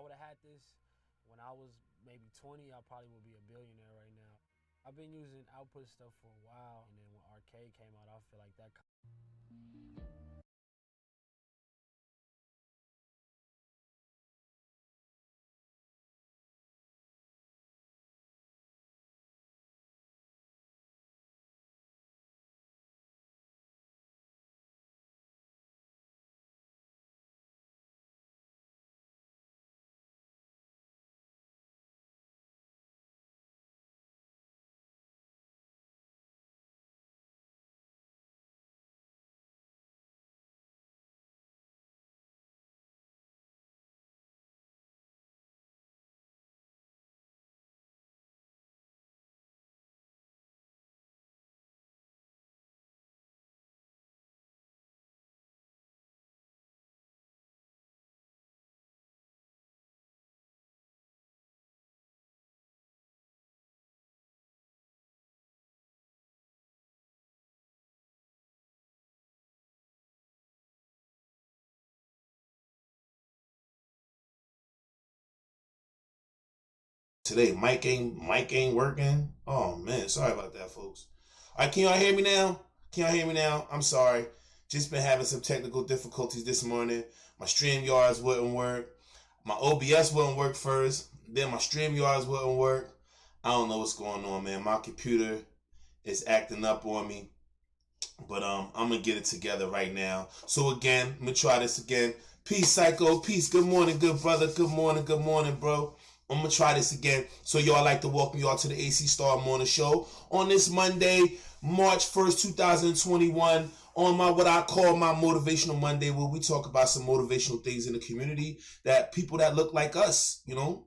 would have had this when I was maybe 20, I probably would be a billionaire right now. I've been using output stuff for a while, and then when Arcade came out, I feel like that. Today, mic ain't working. Oh man, sorry about that, folks. All right, can y'all hear me now? Can y'all hear me now? I'm sorry. Just been having some technical difficulties this morning. My StreamYards wouldn't work. My OBS wouldn't work first. Then my StreamYards wouldn't work. I don't know what's going on, man. My computer is acting up on me. But I'm gonna get it together right now. So again, I'm gonna try this again. Peace, Psycho. Peace. Good morning, good brother. Good morning, bro. I'm gonna try this again. So y'all, I'd like to welcome y'all to the AC Star Morning Show on this Monday, March 1st, 2021. On my what I call my Motivational Monday, where we talk about some motivational things in the community, that people that look like us,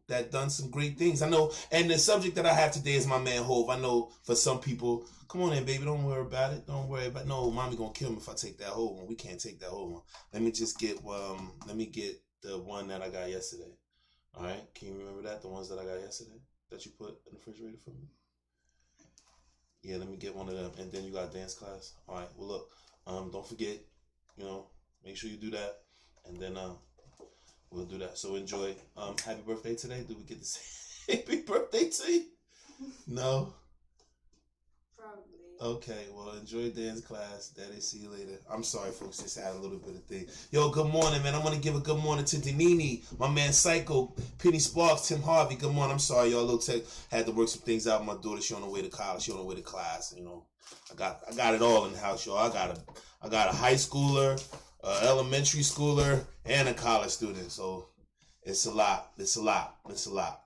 that done some great things. I know, and the subject that I have today is my man Hove. I know for some people, come on in, baby, don't worry about it. Don't worry about it. No, mommy gonna kill me if I take that Hove one. We can't take that Hove one. Let me just get let me get the one that I got yesterday. All right, can you remember that? The ones that I got yesterday that you put in the refrigerator for me? Yeah, let me get one of them. And then you got dance class. All right, well, look, don't forget, make sure you do that. And then we'll do that. So enjoy. Happy birthday today. Do we get to say happy birthday to you? No? Okay, well, enjoy dance class. Daddy, see you later. I'm sorry, folks. Just had a little bit of thing. Yo, good morning, man. I want to give a good morning to Denini, my man Psycho, Penny Sparks, Tim Harvey. Good morning. I'm sorry, y'all. Little tech had to work some things out with my daughter. She on the way to college. She on the way to class. I got it all in the house, y'all. I got a high schooler, elementary schooler, and a college student. So it's a lot. It's a lot. It's a lot.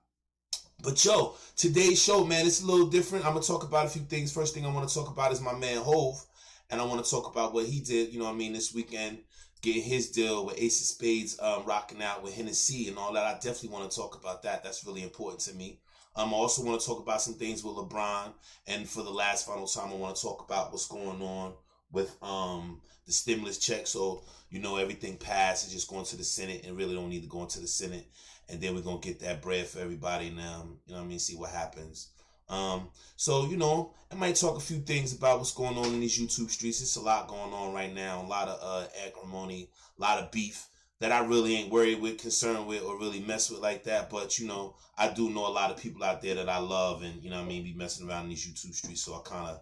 But yo, today's show, man, it's a little different. I'm gonna talk about a few things. First thing I want to talk about is my man Hove, and I want to talk about what he did. This weekend, getting his deal with Ace of Spades, rocking out with Hennessy and all that. I definitely want to talk about that. That's really important to me. I also want to talk about some things with LeBron, and for the last final time, I want to talk about what's going on with the stimulus check. So everything passed. It's just going to the Senate, and really don't need to go into the Senate. And then we're gonna get that bread for everybody now. See what happens. So I might talk a few things about what's going on in these YouTube streets. It's a lot going on right now. A lot of acrimony, a lot of beef that I really ain't worried with, concerned with, or really mess with like that. But I do know a lot of people out there that I love, and be messing around in these YouTube streets. So I kind of,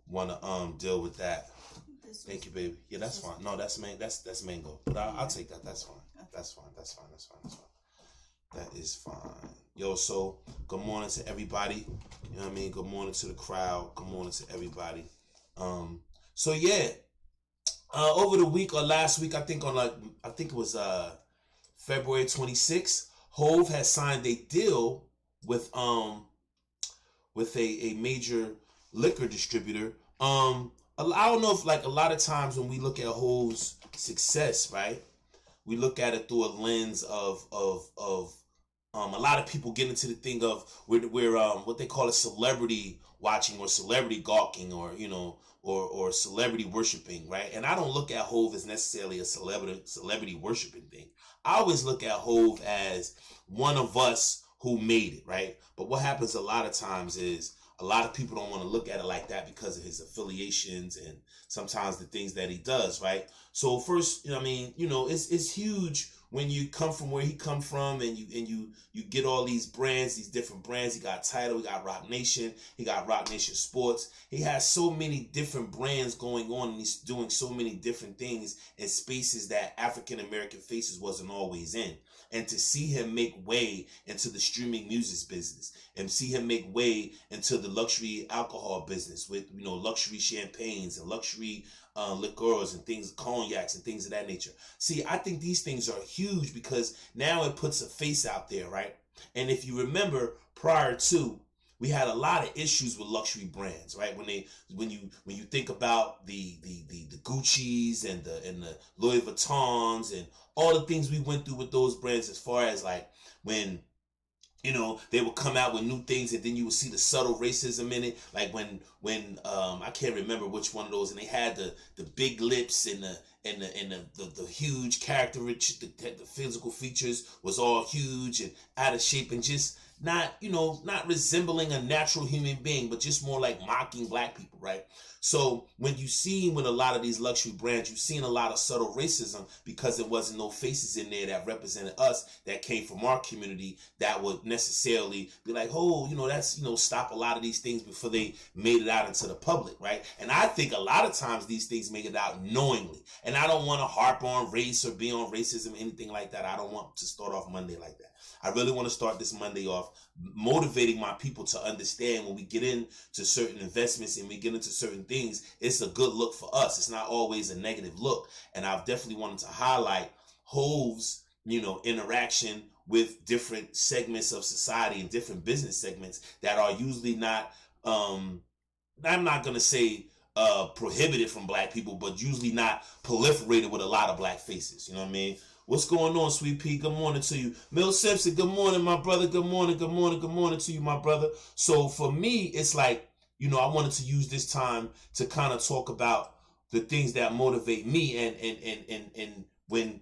want to deal with that. Thank you, baby. Yeah, that's fine. No, that's mango. But I'll take that. That's fine. That's fine. That's fine. That's fine. That's fine. That is fine. Yo, so good morning to everybody. Good morning to the crowd. Good morning to everybody. So yeah. Over the week or last week, I think it was February 26th, Hove has signed a deal with a major liquor distributor. I don't know if a lot of times when we look at Hove's success, right? We look at it through a lens of a lot of people get into the thing of we're what they call a celebrity watching or celebrity gawking or celebrity worshiping, right? And I don't look at Hove as necessarily a celebrity worshiping thing. I always look at Hove as one of us who made it, right? But what happens a lot of times is a lot of people don't want to look at it like that because of his affiliations and sometimes the things that he does, right? So first, it's huge when you come from where he come from, and you get all these brands, these different brands. He got Tidal, he got Rock Nation, he got Rock Nation Sports. He has so many different brands going on, and he's doing so many different things in spaces that African American faces wasn't always in. And to see him make way into the streaming music business, and see him make way into the luxury alcohol business with, you know, luxury champagnes and luxury liqueurs and things, cognacs and things of that nature. See, I think these things are huge because now it puts a face out there, right? And if you remember, prior to, we had a lot of issues with luxury brands, right? When you think about the Gucci's and the Louis Vuittons and all the things we went through with those brands, as far as like when, you know, they would come out with new things, and then you would see the subtle racism in it. Like when I can't remember which one of those, and they had the big lips and the huge character, the physical features was all huge and out of shape, and just not resembling a natural human being, but just more like mocking black people, right? So when you see with a lot of these luxury brands, you've seen a lot of subtle racism because there wasn't no faces in there that represented us, that came from our community, that would necessarily be like, oh, that's, stop a lot of these things before they made it out into the public, right? And I think a lot of times these things make it out knowingly. And I don't want to harp on race or be on racism, anything like that. I don't want to start off Monday like that. I really want to start this Monday off motivating my people to understand when we get into certain investments and we get into certain things, it's a good look for us. It's not always a negative look. And I've definitely wanted to highlight Hov's, interaction with different segments of society and different business segments that are usually not, I'm not going to say prohibited from black people, but usually not proliferated with a lot of black faces. You know what I mean? What's going on, Sweet Pea? Good morning to you. Mill Simpson, good morning, my brother. Good morning, good morning, good morning to you, my brother. So for me, it's like, I wanted to use this time to kind of talk about the things that motivate me. And when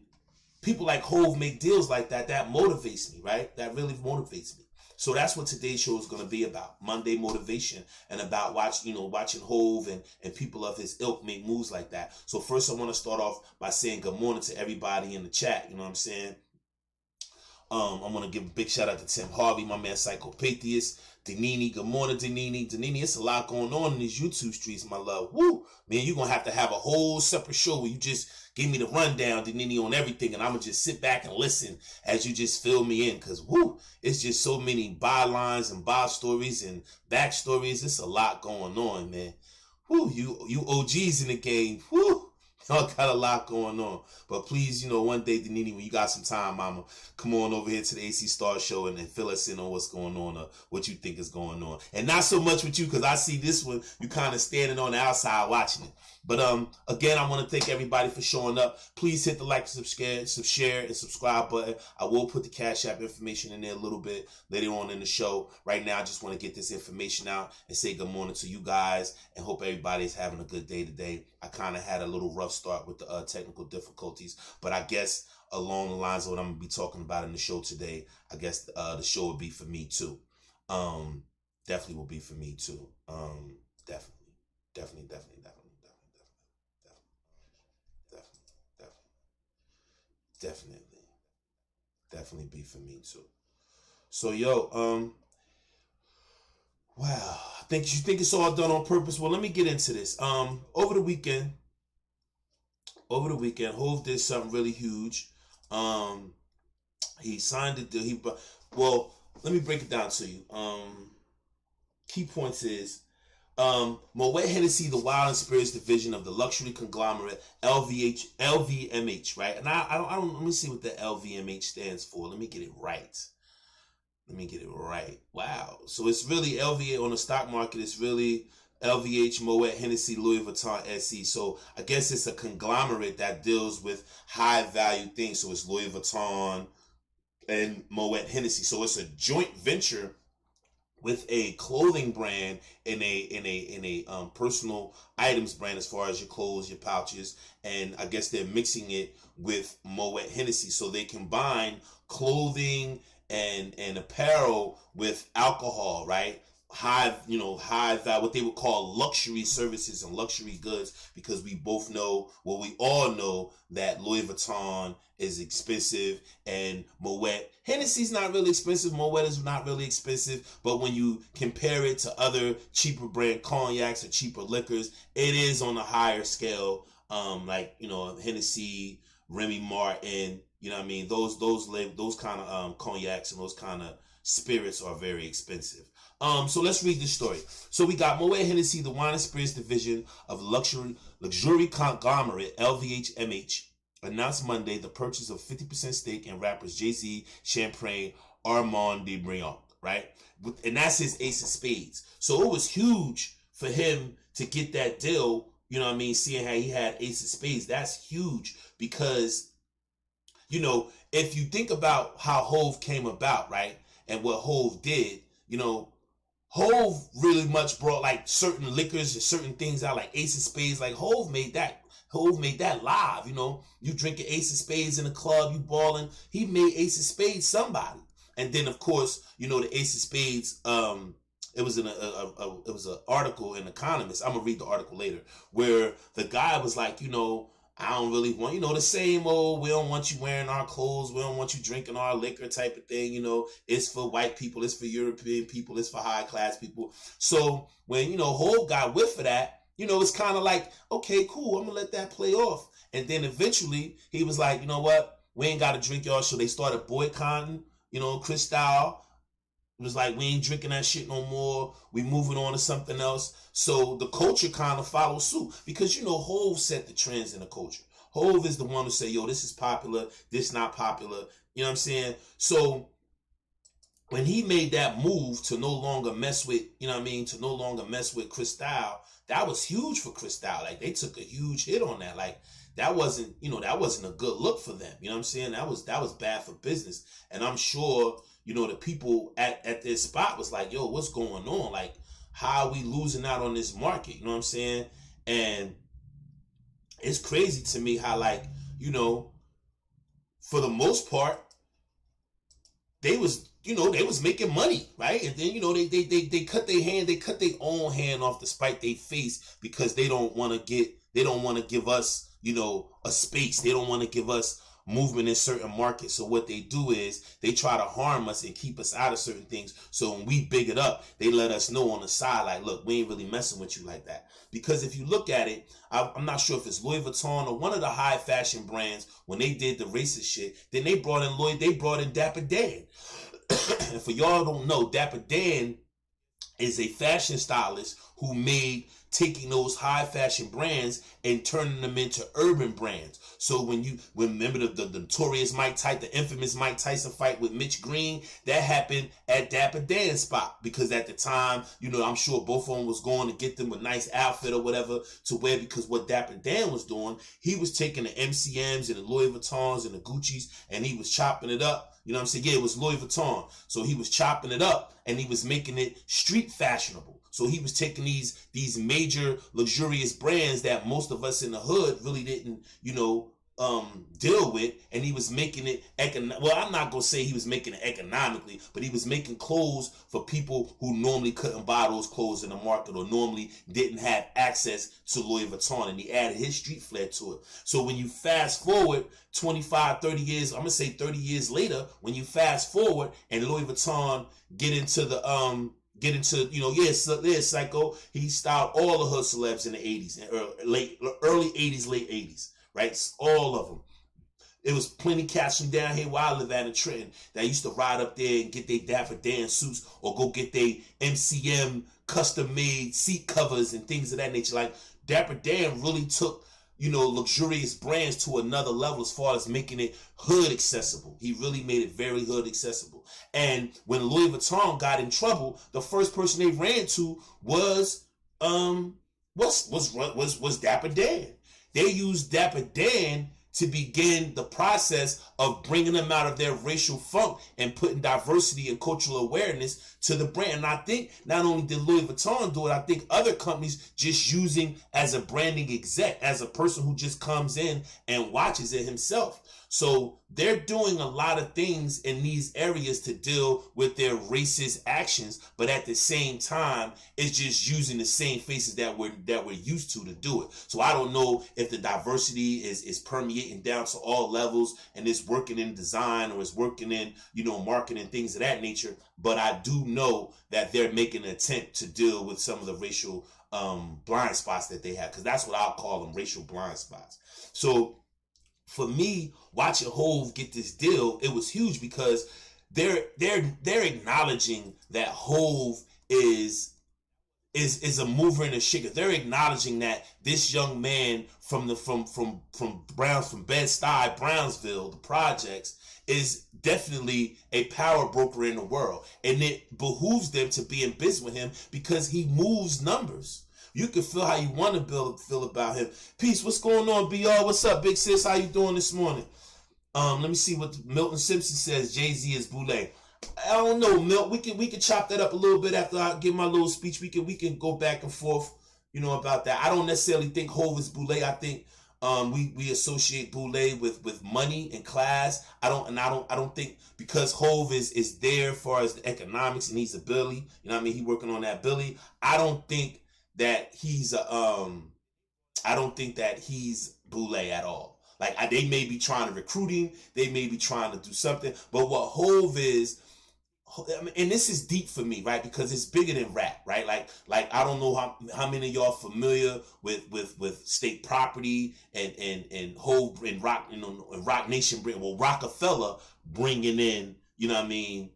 people like Hov make deals like that, that motivates me, right? That really motivates me. So that's what today's show is going to be about, Monday motivation, and about watching Hov and people of his ilk make moves like that. So first I want to start off by saying good morning to everybody in the chat. You know what I'm saying? I'm going to give a big shout out to Tim Harvey, my man Psychopatheist. Denini, good morning, Denini. Denini, it's a lot going on in these YouTube streets, my love. Woo! Man, you're going to have a whole separate show where you just give me the rundown, Denini, on everything, and I'm going to just sit back and listen as you just fill me in, because, woo, it's just so many bylines and by stories and backstories. It's a lot going on, man. Woo, you OGs in the game. Woo! Y'all got a lot going on. But please, one day, Denini, when you got some time, mama, come on over here to the AC Star Show and fill us in on what's going on, or what you think is going on. And not so much with you, because I see this one, you kind of standing on the outside watching it. But again, I want to thank everybody for showing up. Please hit the like, share, and subscribe button. I will put the Cash App information in there a little bit later on in the show. Right now, I just want to get this information out and say good morning to you guys, and hope everybody's having a good day today. I kind of had a little rough start with the technical difficulties, but I guess along the lines of what I'm going to be talking about in the show today, I guess the show will be for me too. Definitely will be for me too. Definitely be for me too. So wow, you think it's all done on purpose? Well, let me get into this. Over the weekend, Hov did something really huge. He signed a deal. Well, let me break it down to you. Key points is MOET Hennessy, the Wild and Spirits division of the luxury conglomerate LVMH, right? And I don't. Let me see what the LVMH stands for. Let me get it right. Wow. So it's really LVMH on the stock market. It's really LVH, Moet, Hennessy, Louis Vuitton, SE. So I guess it's a conglomerate that deals with high value things. So it's Louis Vuitton and Moet Hennessy. So it's a joint venture with a clothing brand and a personal items brand, as far as your clothes, your pouches, and I guess they're mixing it with Moet Hennessy, so they combine clothing and apparel with alcohol, right? high value, what they would call luxury services and luxury goods, because we both know, well, we all know that Louis Vuitton is expensive and Moet. Hennessy's not really expensive. Moet is not really expensive. But when you compare it to other cheaper brand cognacs or cheaper liquors, it is on a higher scale. Like, Hennessy, Remy Martin, you know what I mean? Those kind of cognacs and those kind of spirits are very expensive. So let's read this story. So we got Moet Hennessy, the wine and spirits division of luxury conglomerate LVMH, announced Monday the purchase of 50% stake in rappers JAYZ'S, Champagne, Armand de Briand, right? And that's his ace of spades. So it was huge for him to get that deal, you know what I mean? Seeing how he had ace of spades, that's huge because, if you think about how Hove came about, right? And what Hove did, Hove really much brought like certain liquors and certain things out, like Ace of Spades. Like Hove made that live. You drinking Ace of Spades in a club, you balling. He made Ace of Spades somebody. And then of course, the Ace of Spades. It was an article in Economist. I'm gonna read the article later, where the guy was like, I don't really want, the same old, we don't want you wearing our clothes, we don't want you drinking our liquor type of thing, it's for white people, it's for European people, it's for high class people. So when, Hov got whiff of that, it's kind of like, okay, cool, I'm gonna let that play off. And then eventually he was like, you know what, we ain't gotta drink y'all. So they started boycotting, Cristal. It was like, we ain't drinking that shit no more. We moving on to something else. So the culture kind of followed suit because, Hove set the trends in the culture. Hove is the one who say, yo, this is popular. This not popular. You know what I'm saying? So when he made that move to no longer mess with, to no longer mess with Cristal, that was huge for Cristal. Like they took a huge hit on that. Like that wasn't a good look for them. You know what I'm saying? That was bad for business. And I'm sure, the people at this spot was like, yo, what's going on? Like, how are we losing out on this market? You know what I'm saying? And it's crazy to me how, like, for the most part, they was making money, right? And then, they cut their own hand off to spite their face because they don't want to give us, a space. They don't want to give us movement in certain markets. So what they do is they try to harm us and keep us out of certain things. So when we big it up, they let us know on the side, like, look, we ain't really messing with you like that. Because if you look at it, I'm not sure if it's Louis Vuitton or one of the high fashion brands, when they did the racist shit, then they brought in Dapper Dan. And for y'all don't know, Dapper Dan is a fashion stylist who made taking those high fashion brands and turning them into urban brands. So when you remember the notorious Mike Tyson, the infamous Mike Tyson fight with Mitch Green, that happened at Dapper Dan's spot, because at the time, I'm sure both of them was going to get them a nice outfit or whatever to wear, because what Dapper Dan was doing, he was taking the MCMs and the Louis Vuittons and the Gucci's and he was chopping it up. You know what I'm saying? Yeah, it was Louis Vuitton. So he was chopping it up and he was making it street fashionable. So he was taking these major luxurious brands that most of us in the hood really didn't, deal with, and he was making it well, I'm not gonna say he was making it economically, but he was making clothes for people who normally couldn't buy those clothes in the market or normally didn't have access to Louis Vuitton, and he added his street flair to it. So when you fast forward 25, 30 years, I'm gonna say 30 years later, when you fast forward and Louis Vuitton get into Psycho, he styled all the hood celebs in the 80s and early 80s, late 80s, right? All of them. It was plenty cats from down here where I live at in Trenton that used to ride up there and get their Dapper Dan suits or go get their MCM custom made seat covers and things of that nature. Like Dapper Dan really took, luxurious brands to another level as far as making it hood accessible. He really made it very hood accessible. And when Louis Vuitton got in trouble, the first person they ran to was Dapper Dan. They used Dapper Dan to begin the process of bringing them out of their racial funk and putting diversity and cultural awareness to the brand. And I think not only did Louis Vuitton do it, I think other companies just using as a branding exec, as a person who just comes in and watches it himself. So they're doing a lot of things in these areas to deal with their racist actions, but at the same time, it's just using the same faces that we're used to do it. So I don't know if the diversity is permeating down to all levels and it's working in design or it's working in, you know, marketing, things of that nature. But I do know that they're making an attempt to deal with some of the racial blind spots that they have, because that's what I'll call them, racial blind spots. So for me, watching Hove get this deal, it was huge because they're acknowledging that Hove is a mover and a shaker. They're acknowledging that this young man from Bed-Stuy, Brownsville, the projects, is definitely a power broker in the world, and it behooves them to be in business with him because he moves numbers. You can feel how you want to feel about him. Peace, what's going on, BR? What's up, big sis? How you doing this morning? Let me see what Milton Simpson says. Jay-Z is Boule. I don't know, Milt. We can chop that up a little bit after I give my little speech. We can go back and forth, you know, about that. I don't necessarily think Hove is Boule. I think we associate Boule with money and class. I don't think because Hove is there as far as the economics and he's a Billy. You know what I mean? He working on that Billy. I don't think that he's Boule at all. Like they may be trying to recruit him, they may be trying to do something, but what Hove is, I mean, and this is deep for me, right? Because it's bigger than rap, right? Like I don't know how many of y'all familiar with state property and Hove and Rock, you know, and Rock Nation, Rockefeller bringing in, you know what I mean,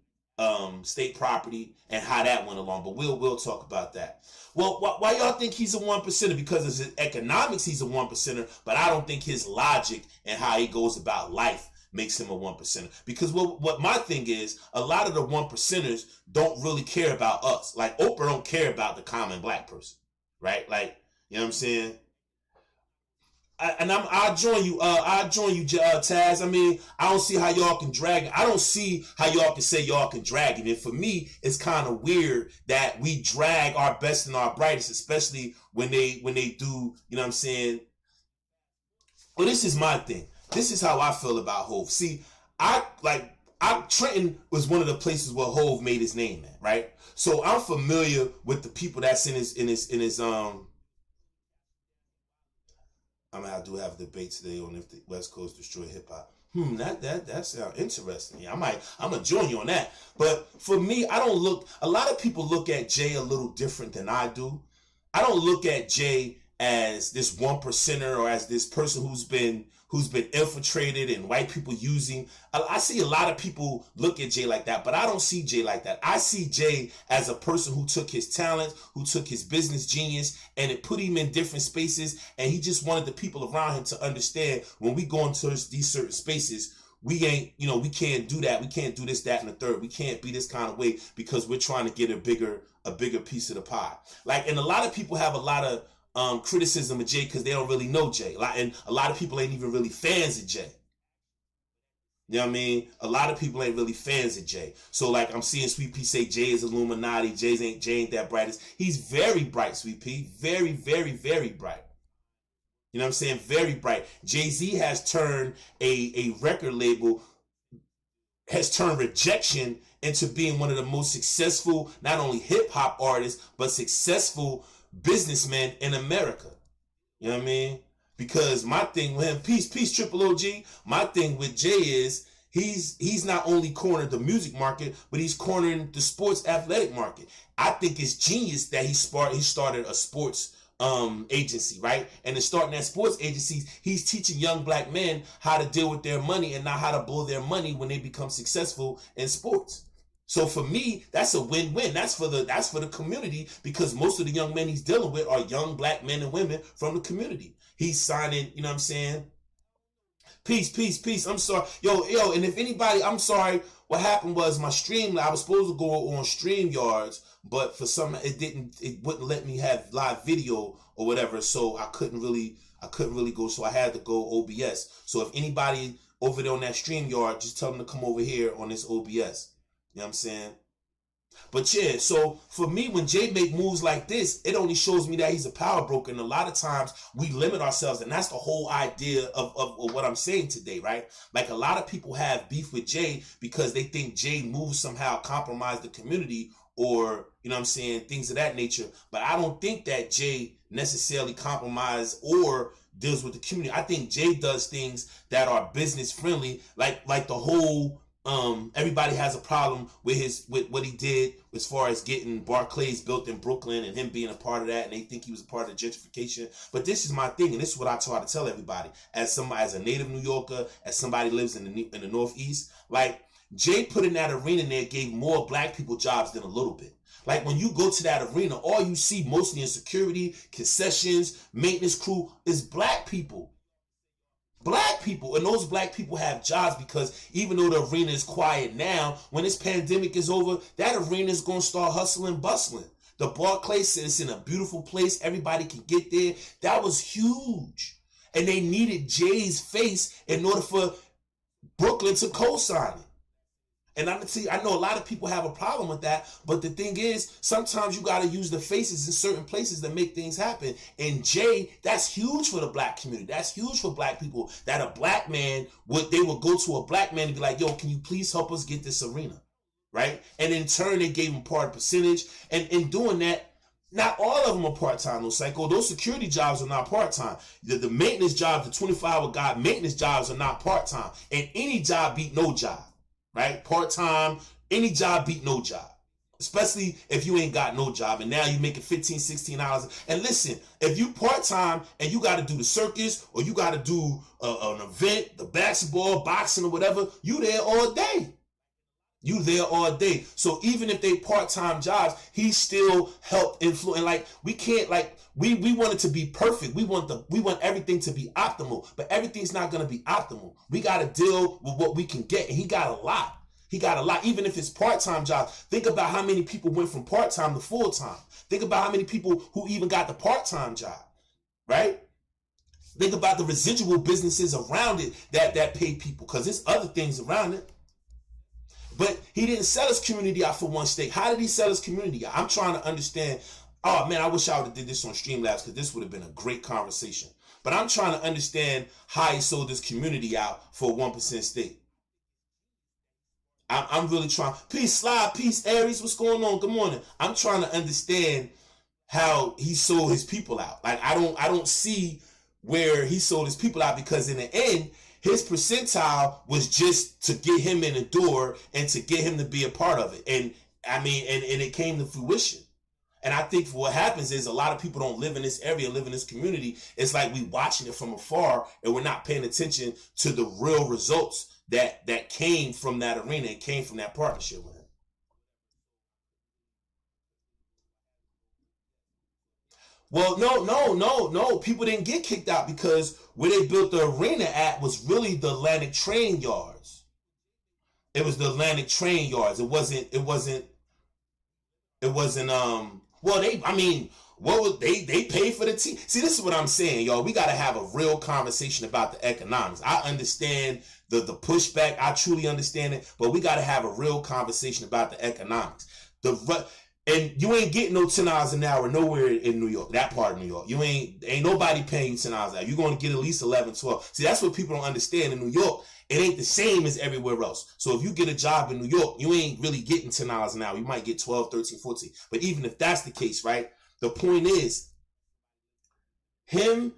state property and how that went along. But we'll talk about that. Well, why y'all think he's a 1%er? Because of his economics, he's a 1%er, but I don't think his logic and how he goes about life makes him a 1%er. Because what my thing is, a lot of the 1%ers don't really care about us. Like Oprah don't care about the common black person, right? Like, you know what I'm saying? I'll join you, Taz. I mean, I don't see how y'all can drag it. I don't see how y'all can say y'all can drag it. And for me, it's kind of weird that we drag our best and our brightest, especially when they do, you know what I'm saying? Well, this is my thing. This is how I feel about Hove. See, Trenton was one of the places where Hove made his name at, right? So I'm familiar with the people that's in his I mean, I do have a debate today on if the West Coast destroyed hip hop. That sounds interesting. Yeah, I'm gonna join you on that. But for me, a lot of people look at Jay a little different than I do. I don't look at Jay as this 1%er or as this person who's been infiltrated and white people using. I see a lot of people look at Jay like that, but I don't see Jay like that. I see Jay as a person who took his talent, who took his business genius, and it put him in different spaces, and he just wanted the people around him to understand when we go into these certain spaces, we can't do that. We can't do this, that, and the third. We can't be this kind of way because we're trying to get a bigger piece of the pie. Like, and a lot of people have a lot of criticism of Jay because they don't really know Jay. And a lot of people ain't even really fans of Jay. You know what I mean? A lot of people ain't really fans of Jay. So like I'm seeing Sweet Pea say Jay is Illuminati, Jay ain't that brightest. He's very bright, Sweet Pea. Very, very, very bright. You know what I'm saying? Very bright. Jay-Z has turned a record label, has turned rejection into being one of the most successful, not only hip-hop artists, but successful businessmen in America. You know what I mean? Because my thing with him, peace, Triple OG. My thing with Jay is he's not only cornered the music market, but he's cornering the sports athletic market. I think it's genius that he started a sports agency, right? And in starting that sports agency, he's teaching young black men how to deal with their money and not how to blow their money when they become successful in sports. So for me, that's a win-win. That's for the community, because most of the young men he's dealing with are young black men and women from the community. He's signing, you know what I'm saying? Peace. I'm sorry. Yo, and if anybody, I'm sorry. What happened was my stream, I was supposed to go on StreamYards, but for some, it wouldn't let me have live video or whatever. So I couldn't really go. So I had to go OBS. So if anybody over there on that StreamYard, just tell them to come over here on this OBS. You know what I'm saying? But yeah, so for me, when Jay make moves like this, it only shows me that he's a power broker. And a lot of times we limit ourselves. And that's the whole idea of what I'm saying today, right? Like a lot of people have beef with Jay because they think Jay moves somehow compromise the community or, you know what I'm saying, things of that nature. But I don't think that Jay necessarily compromise or deals with the community. I think Jay does things that are business friendly, like the whole everybody has a problem with what he did as far as getting Barclays built in Brooklyn and him being a part of that, and they think he was a part of the gentrification. But this is my thing, and this is what I try to tell everybody as a native New Yorker, as somebody who lives in the Northeast. Like Jay putting that arena there gave more black people jobs than a little bit. Like when you go to that arena, all you see mostly in security, concessions, maintenance crew is black people. Black people, and those black people have jobs because even though the arena is quiet now, when this pandemic is over, that arena is going to start hustling, bustling. The Barclays, it's in a beautiful place. Everybody can get there. That was huge. And they needed Jay's face in order for Brooklyn to co-sign it. And I know a lot of people have a problem with that, but the thing is, sometimes you got to use the faces in certain places to make things happen. And Jay, that's huge for the black community. That's huge for black people, that a black man they would go to a black man and be like, yo, can you please help us get this arena, right? And in turn, they gave him part of percentage. And in doing that, not all of them are part-time, no psycho. Those security jobs are not part-time. The maintenance jobs, the 24-hour guy maintenance jobs are not part-time. And any job beat no job. Right? Part-time, any job beat no job. Especially if you ain't got no job and now you making $15, $16. And listen, if you part-time and you got to do the circus or you got to do an event, the basketball, boxing or whatever, you there all day. You there all day. So even if they part-time jobs, he still helped influence. Like we can't we want it to be perfect. We want everything to be optimal, but everything's not going to be optimal. We got to deal with what we can get. And he got a lot. He got a lot. Even if it's part-time jobs, think about how many people went from part-time to full-time. Think about how many people who even got the part-time job, right? Think about the residual businesses around it that pay people, because there's other things around it. But he didn't sell his community out for one steak. How did he sell his community out? I'm trying to understand. Oh, man, I wish I would have did this on Streamlabs because this would have been a great conversation. But I'm trying to understand how he sold his community out for a 1% stake. I'm really trying. Peace, Slide. Peace, Aries. What's going on? Good morning. I'm trying to understand how he sold his people out. Like, I don't see where he sold his people out, because in the end, his percentile was just to get him in the door and to get him to be a part of it. And I mean, and it came to fruition. And I think what happens is a lot of people don't live in this area, live in this community. It's like we watching it from afar and we're not paying attention to the real results that came from that arena and came from that partnership with him. Well, no. People didn't get kicked out because where they built the arena at was really the Atlantic train yards. It was the Atlantic train yards. It wasn't well, they paid for the team. See, this is what I'm saying, y'all. We got to have a real conversation about the economics. I understand the pushback. I truly understand it, but we got to have a real conversation about the economics. And you ain't getting no $10 an hour nowhere in New York, that part of New York. Ain't nobody paying you $10 an hour. You're going to get at least 11, 12. See, that's what people don't understand. In New York, it ain't the same as everywhere else. So if you get a job in New York, you ain't really getting $10 an hour. You might get 12, 13, 14. But even if that's the case, right? The point is, him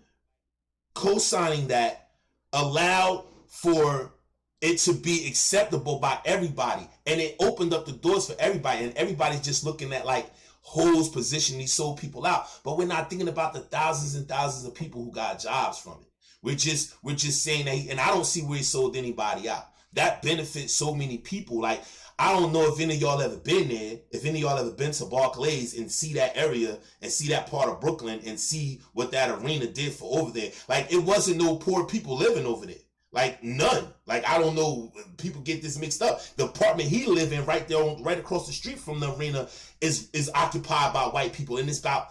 co-signing that allowed for it to be acceptable by everybody, and it opened up the doors for everybody, and everybody's just looking at like Ho's position. He sold people out, but we're not thinking about the thousands and thousands of people who got jobs from it. We're just saying that, and I don't see where he sold anybody out. That benefits so many people. Like, I don't know if any of y'all ever been there, if any of y'all ever been to Barclays and see that area and see that part of Brooklyn and see what that arena did for over there. Like, it wasn't no poor people living over there. Like, none. Like, I don't know, people get this mixed up. The apartment he live in right there, right across the street from the arena is occupied by white people, and it's about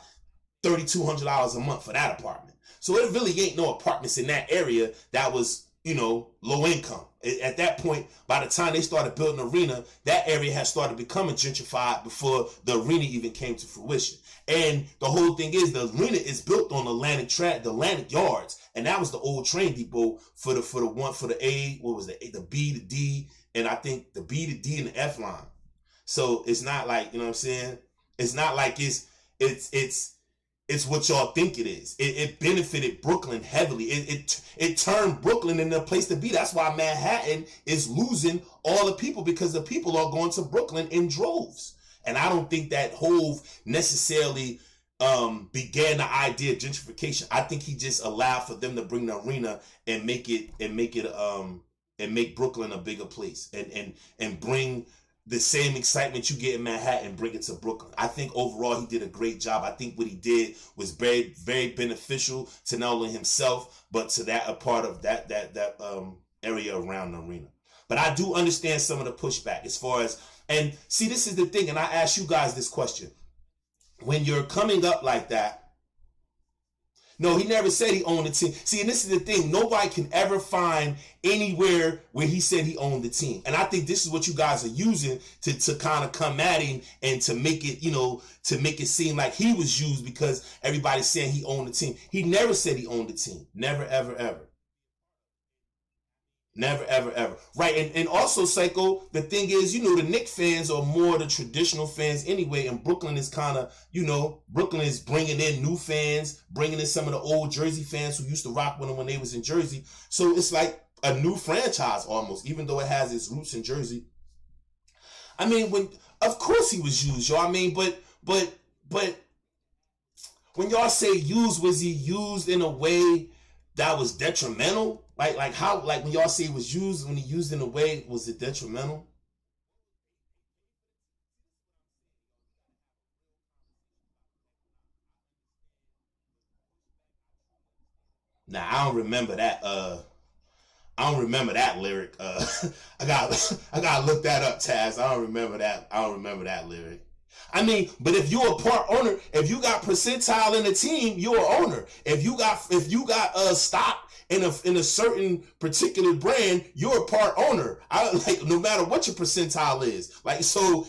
$3,200 a month for that apartment. So it really ain't no apartments in that area that was, low income. At that point, by the time they started building the arena, that area had started becoming gentrified before the arena even came to fruition. And the whole thing is, the arena is built on the Atlantic Yards, and that was the old train depot for the A, what was the B, the D, and I think the B, the D, and the F line. So it's not like, you know what I'm saying? It's not like it's what y'all think it is. It benefited Brooklyn heavily. It turned Brooklyn into a place to be. That's why Manhattan is losing all the people, because the people are going to Brooklyn in droves. And I don't think that Hove necessarily began the idea of gentrification. I think he just allowed for them to bring the arena and make Brooklyn a bigger place and bring the same excitement you get in Manhattan, bring it to Brooklyn. I think overall he did a great job. I think what he did was very, very beneficial to not only himself, but to a part of that area around the arena. But I do understand some of the pushback as far as, and see, this is the thing, and I ask you guys this question. When you're coming up like that, no, he never said he owned the team. See, and this is the thing. Nobody can ever find anywhere where he said he owned the team. And I think this is what you guys are using to kind of come at him and to make it, to make it seem like he was used because everybody's saying he owned the team. He never said he owned the team. Never, ever, ever. Never, ever, ever. Right. And also, Psycho, the thing is, the Knicks fans are more the traditional fans anyway. And Brooklyn is kind of, Brooklyn is bringing in new fans, bringing in some of the old Jersey fans who used to rock with them when they was in Jersey. So it's like a new franchise almost, even though it has its roots in Jersey. I mean, of course he was used, y'all. I mean, but when y'all say used, was he used in a way that was detrimental? Like how, like when y'all say it was used, when he used in a way, was it detrimental? Nah, I don't remember that. I don't remember that lyric. I gotta look that up, Taz. I don't remember that. I don't remember that lyric. I mean, but if you're a part owner, if you got percentile in the team, you're an owner. If you got stock in a certain particular brand, you're a part owner. No matter what your percentile is. Like, so,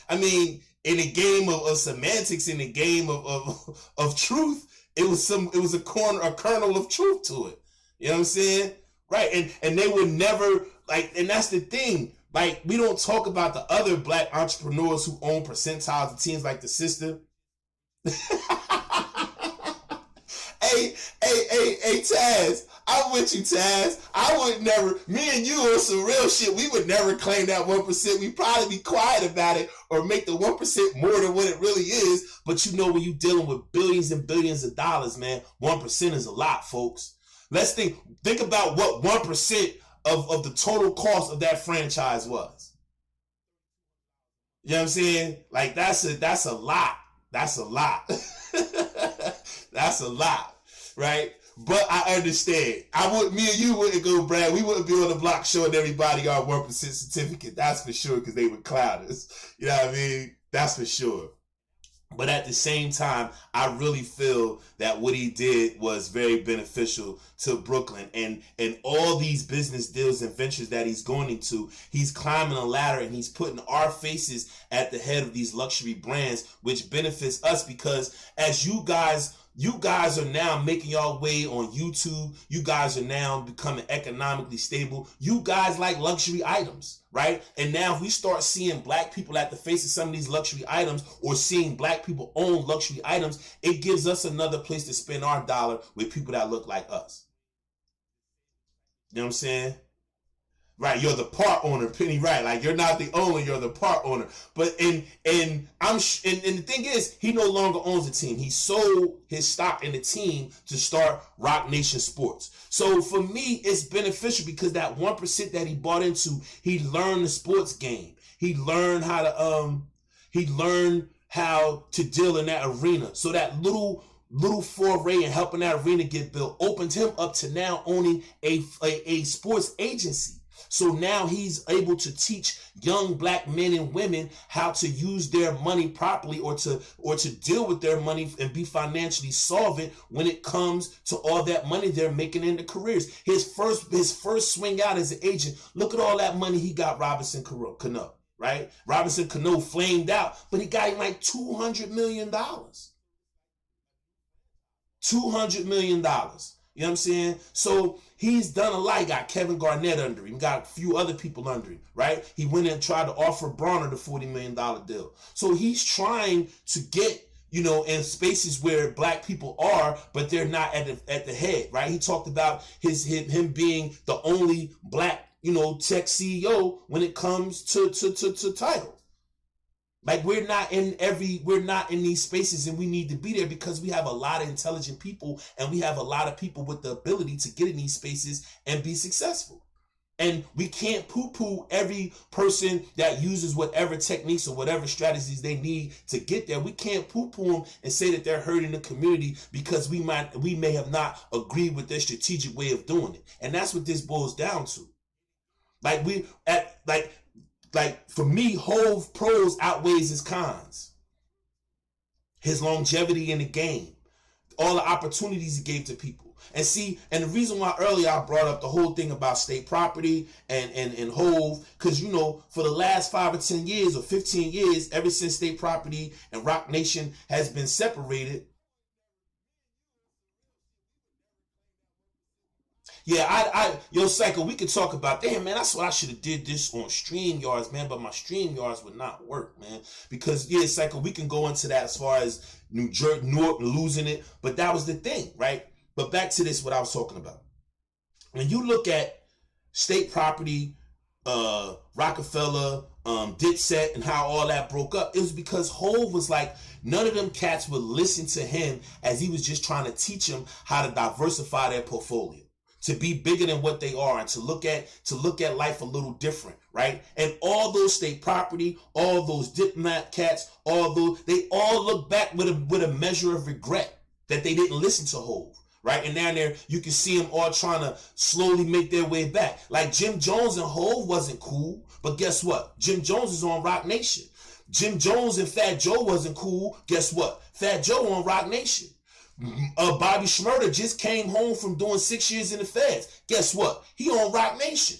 I mean, in a game of semantics, in a game of truth, it was a kernel of truth to it. You know what I'm saying? Right. And they would never, and that's the thing. Like, we don't talk about the other black entrepreneurs who own percentiles of teams like the sister. Hey, Taz, I'm with you, Taz. I would never, me and you on some real shit, we would never claim that 1%. We'd probably be quiet about it or make the 1% more than what it really is. But when you're dealing with billions and billions of dollars, man, 1% is a lot, folks. Let's think about what 1% of the total cost of that franchise was. You know what I'm saying? Like, that's a lot. That's a lot. That's a lot, right? But I understand. Me and you wouldn't go, Brad. We wouldn't be on the block showing everybody our 1% certificate. That's for sure, because they would clown us. You know what I mean? That's for sure. But at the same time, I really feel that what he did was very beneficial to Brooklyn, and all these business deals and ventures that he's going into, he's climbing a ladder and he's putting our faces at the head of these luxury brands, which benefits us because as you guys are now making your way on YouTube. You guys are now becoming economically stable. You guys like luxury items, right? And now if we start seeing black people at the face of some of these luxury items, or seeing black people own luxury items, it gives us another place to spend our dollar with people that look like us. You know what I'm saying? Right, you're the part owner, Penny. Right, like you're not the owner, you're the part owner. But and the thing is, he no longer owns the team. He sold his stock in the team to start Rock Nation Sports. So for me, it's beneficial because that 1% that he bought into, he learned the sports game. He learned how to deal in that arena. So that little foray in helping that arena get built opened him up to now owning a sports agency. So now he's able to teach young black men and women how to use their money properly, or to deal with their money and be financially solvent when it comes to all that money they're making in their careers. His first swing out as an agent, look at all that money he got Robinson Cano, right? Robinson Cano flamed out, but he got him like $200 million. $200 million. You know what I'm saying? So he's done a lot. He got Kevin Garnett under him. He got a few other people under him, right? He went and tried to offer Bronner the $40 million deal. So he's trying to get, you know, in spaces where black people are, but they're not at the head, right? He talked about him being the only black, you know, tech CEO when it comes to title. Like we're not in these spaces, and we need to be there because we have a lot of intelligent people, and we have a lot of people with the ability to get in these spaces and be successful. And we can't poo-poo every person that uses whatever techniques or whatever strategies they need to get there. We can't poo-poo them and say that they're hurting the community because we may have not agreed with their strategic way of doing it. And that's what this boils down to. Like for me, Hove pros outweighs his cons. His longevity in the game, all the opportunities he gave to people. And see, and the reason why earlier I brought up the whole thing about state property and Hove, because, you know, for the last 5 or 10 years or 15 years, ever since state property and Rock Nation has been separated, yeah, yo, Psycho, we could talk about, damn, man, that's what I should have did this on StreamYards, man, but my StreamYards would not work, man, because, yeah, Psycho, we can go into that as far as New Jersey, Newark losing it, but that was the thing, right? But back to this, what I was talking about. When you look at state property, Rockefeller, Dipset, and how all that broke up, it was because Hove was like, none of them cats would listen to him as he was just trying to teach them how to diversify their portfolio, to be bigger than what they are, and to look at life a little different, right? And all those state property, all those diplomat cats, they all look back with a measure of regret that they didn't listen to Hove, right? And down there, you can see them all trying to slowly make their way back. Like Jim Jones and Hove wasn't cool, but guess what? Jim Jones is on Rock Nation. Jim Jones and Fat Joe wasn't cool. Guess what? Fat Joe on Rock Nation. Bobby Shmurda just came home from doing 6 years in the feds. Guess what? He on Rock Nation.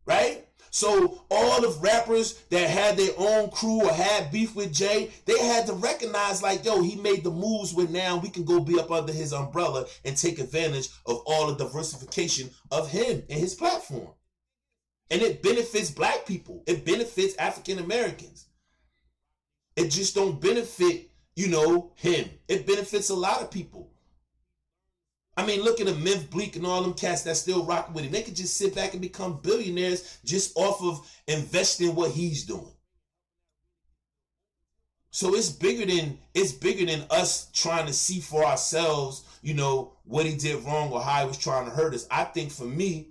Right? So all the rappers that had their own crew or had beef with Jay, they had to recognize, like, yo, he made the moves where now we can go be up under his umbrella and take advantage of all the diversification of him and his platform. And it benefits black people. It benefits African Americans. It just don't benefit, you know, him. It benefits a lot of people. I mean, look at the Myth Bleak and all them cats that still rocking with him. They could just sit back and become billionaires just off of investing what he's doing. So it's bigger than us trying to see for ourselves, you know, what he did wrong or how he was trying to hurt us. I think for me,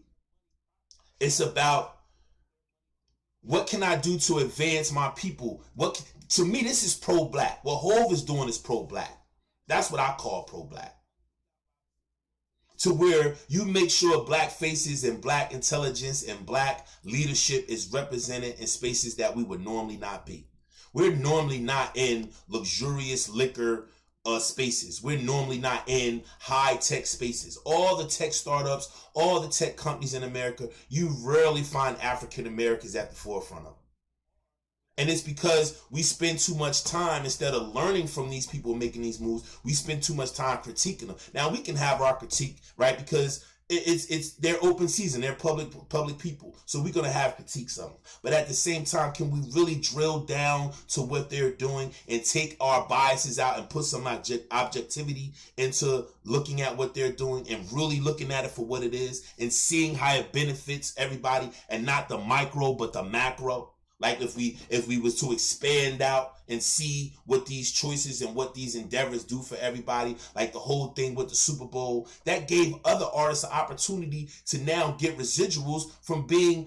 it's about what can I do to advance my people? To me, this is pro-black. What Hove is doing is pro-black. That's what I call pro-black. To where you make sure black faces and black intelligence and black leadership is represented in spaces that we would normally not be. We're normally not in luxurious liquor spaces. We're normally not in high-tech spaces. All the tech startups, all the tech companies in America, you rarely find African Americans at the forefront of them. And it's because we spend too much time, instead of learning from these people making these moves, we spend too much time critiquing them. Now, we can have our critique, right? Because it's their open season. They're public people. So we're going to have critiques of them. But at the same time, can we really drill down to what they're doing and take our biases out and put some objectivity into looking at what they're doing and really looking at it for what it is and seeing how it benefits everybody and not the micro, but the macro? Like if we was to expand out and see what these choices and what these endeavors do for everybody, like the whole thing with the Super Bowl, that gave other artists an opportunity to now get residuals from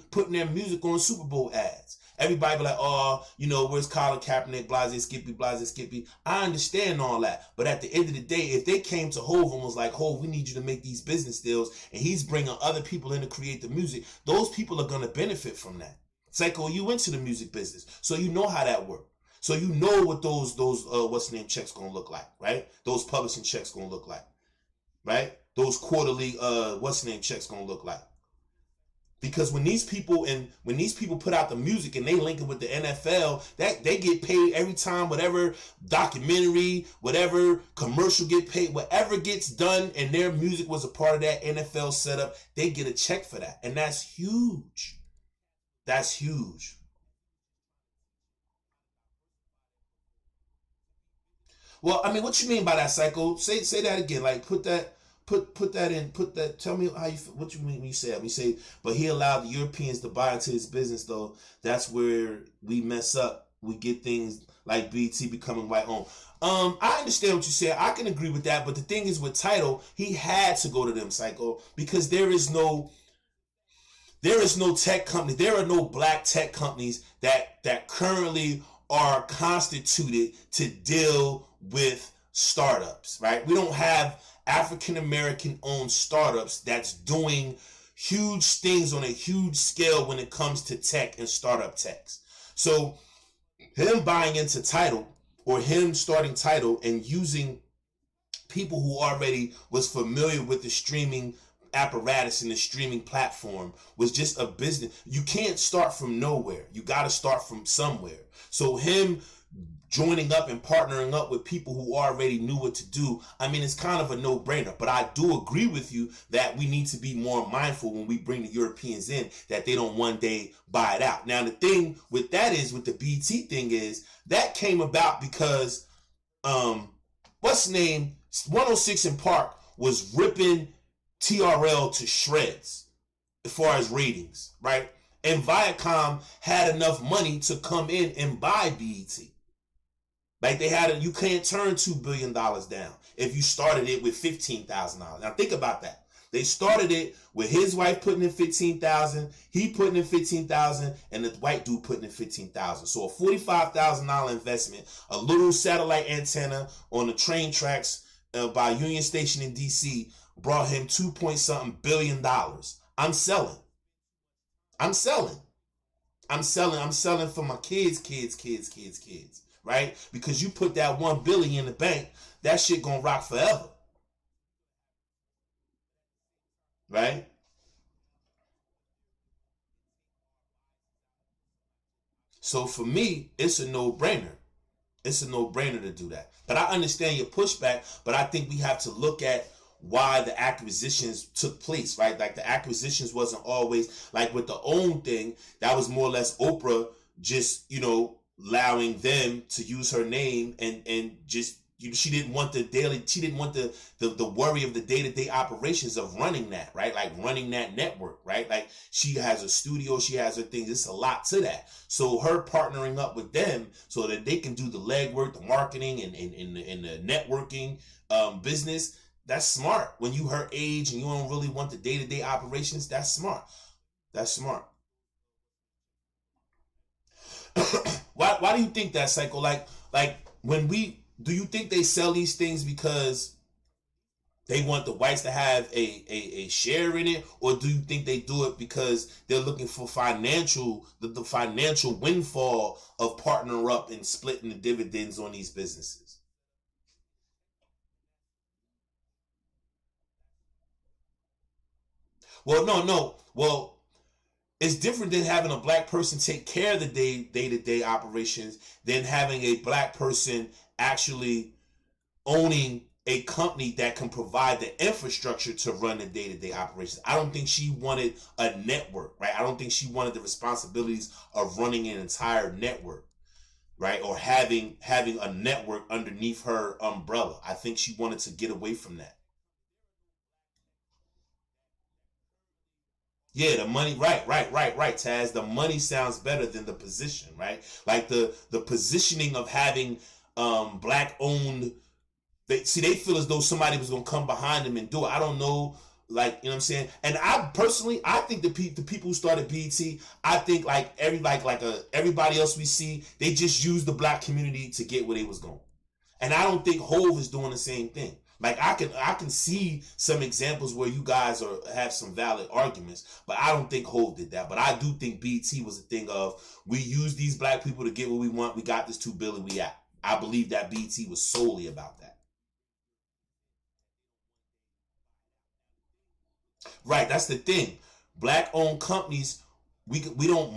putting their music on Super Bowl ads. Everybody be like, oh, you know, where's Colin Kaepernick, blase Skippy. I understand all that. But at the end of the day, if they came to Hov and was like, Hov, we need you to make these business deals, and he's bringing other people in to create the music, those people are going to benefit from that. Psycho, you into the music business, so you know how that works. So you know what those what's the name checks going to look like, right? Those publishing checks going to look like, right? Those quarterly what's the name checks going to look like. Because when these people put out the music and they link it with the NFL, that they get paid every time whatever documentary, whatever commercial get paid, whatever gets done and their music was a part of that NFL setup, they get a check for that. And that's huge. That's huge. Well, I mean, what you mean by that, Psycho? Say that again. Like put that in. Tell me how you. What you mean when you say that? We say, but he allowed the Europeans to buy into his business, though. That's where we mess up. We get things like BT becoming white owned. I understand what you said. I can agree with that. But the thing is, with Tidal, he had to go to them, Psycho, because there is no tech company. There are no black tech companies that currently are constituted to deal with startups, right? We don't have African American owned startups that's doing huge things on a huge scale when it comes to tech and startup techs. So him buying into Tidal, or him starting Tidal and using people who already was familiar with the streaming apparatus and the streaming platform, was just a business. You can't start from nowhere. You got to start from somewhere. So him joining up and partnering up with people who already knew what to do, I mean, it's kind of a no-brainer. But I do agree with you that we need to be more mindful when we bring the Europeans in, that they don't one day buy it out. Now, the thing with that is, with the BT thing is, that came about because, what's the name? 106 in Park was ripping TRL to shreds as far as ratings, right? And Viacom had enough money to come in and buy BET. Like you can't turn $2 billion down if you started it with $15,000. Now think about that. They started it with his wife putting in $15,000, he putting in $15,000, and the white dude putting in $15,000. So a $45,000 investment, a little satellite antenna on the train tracks by Union Station in DC brought him $2.something billion. I'm selling for my kids, right? Because you put that $1 billion in the bank, that shit gonna rock forever, right? So for me, it's a no-brainer. It's a no-brainer to do that. But I understand your pushback, but I think we have to look at why the acquisitions took place, right? Like the acquisitions wasn't always, like with the OWN thing, that was more or less Oprah just, allowing them to use her name and just, she didn't want the worry of the day-to-day operations of running that, right? Like running that network, right? Like she has a studio, she has her things. It's a lot to that. So her partnering up with them so that they can do the legwork, the marketing and the networking business, that's smart. When you her age and you don't really want the day-to-day operations, that's smart. That's smart. Why do you think that, Psycho? Like do you think they sell these things because they want the whites to have a share in it, or do you think they do it because they're looking for the financial windfall of partnering up and splitting the dividends on these businesses? Well, no. Well, it's different than having a black person take care of the day-to-day operations than having a black person actually owning a company that can provide the infrastructure to run the day-to-day operations. I don't think she wanted a network, right? I don't think she wanted the responsibilities of running an entire network, right? Or having a network underneath her umbrella. I think she wanted to get away from that. Yeah, the money, right, Taz. The money sounds better than the position, right? Like the positioning of having black owned. They feel as though somebody was gonna come behind them and do it. I don't know Like, you know what I'm saying? And I personally, I think the people who started BET, I think like everybody else we see, they just used the black community to get where they was going. And I don't think Hove is doing the same thing. Like I can see some examples where you guys have some valid arguments, but I don't think Hove did that. But I do think BET was a thing of, we use these black people to get what we want. We got this $2 billion, we at. I believe that BET was solely about that. Right, that's the thing. Black-owned companies, we don't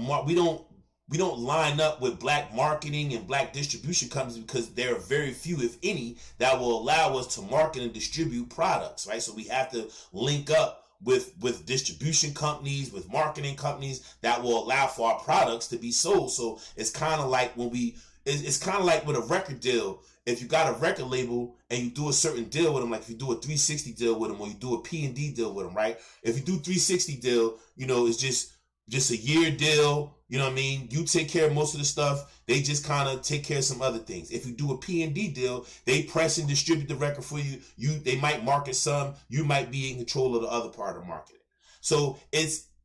line up with black marketing and black distribution companies because there are very few, if any, that will allow us to market and distribute products. Right, so we have to link up with distribution companies, with marketing companies that will allow for our products to be sold. So it's kind of like it's kind of like with a record deal. If you got a record label and you do a certain deal with them, like if you do a 360 deal with them or you do a P&D deal with them, right? If you do 360 deal, it's just a year deal. You know what I mean? You take care of most of the stuff. They just kind of take care of some other things. If you do a P&D deal, they press and distribute the record for you. They might market some. You might be in control of the other part of marketing. So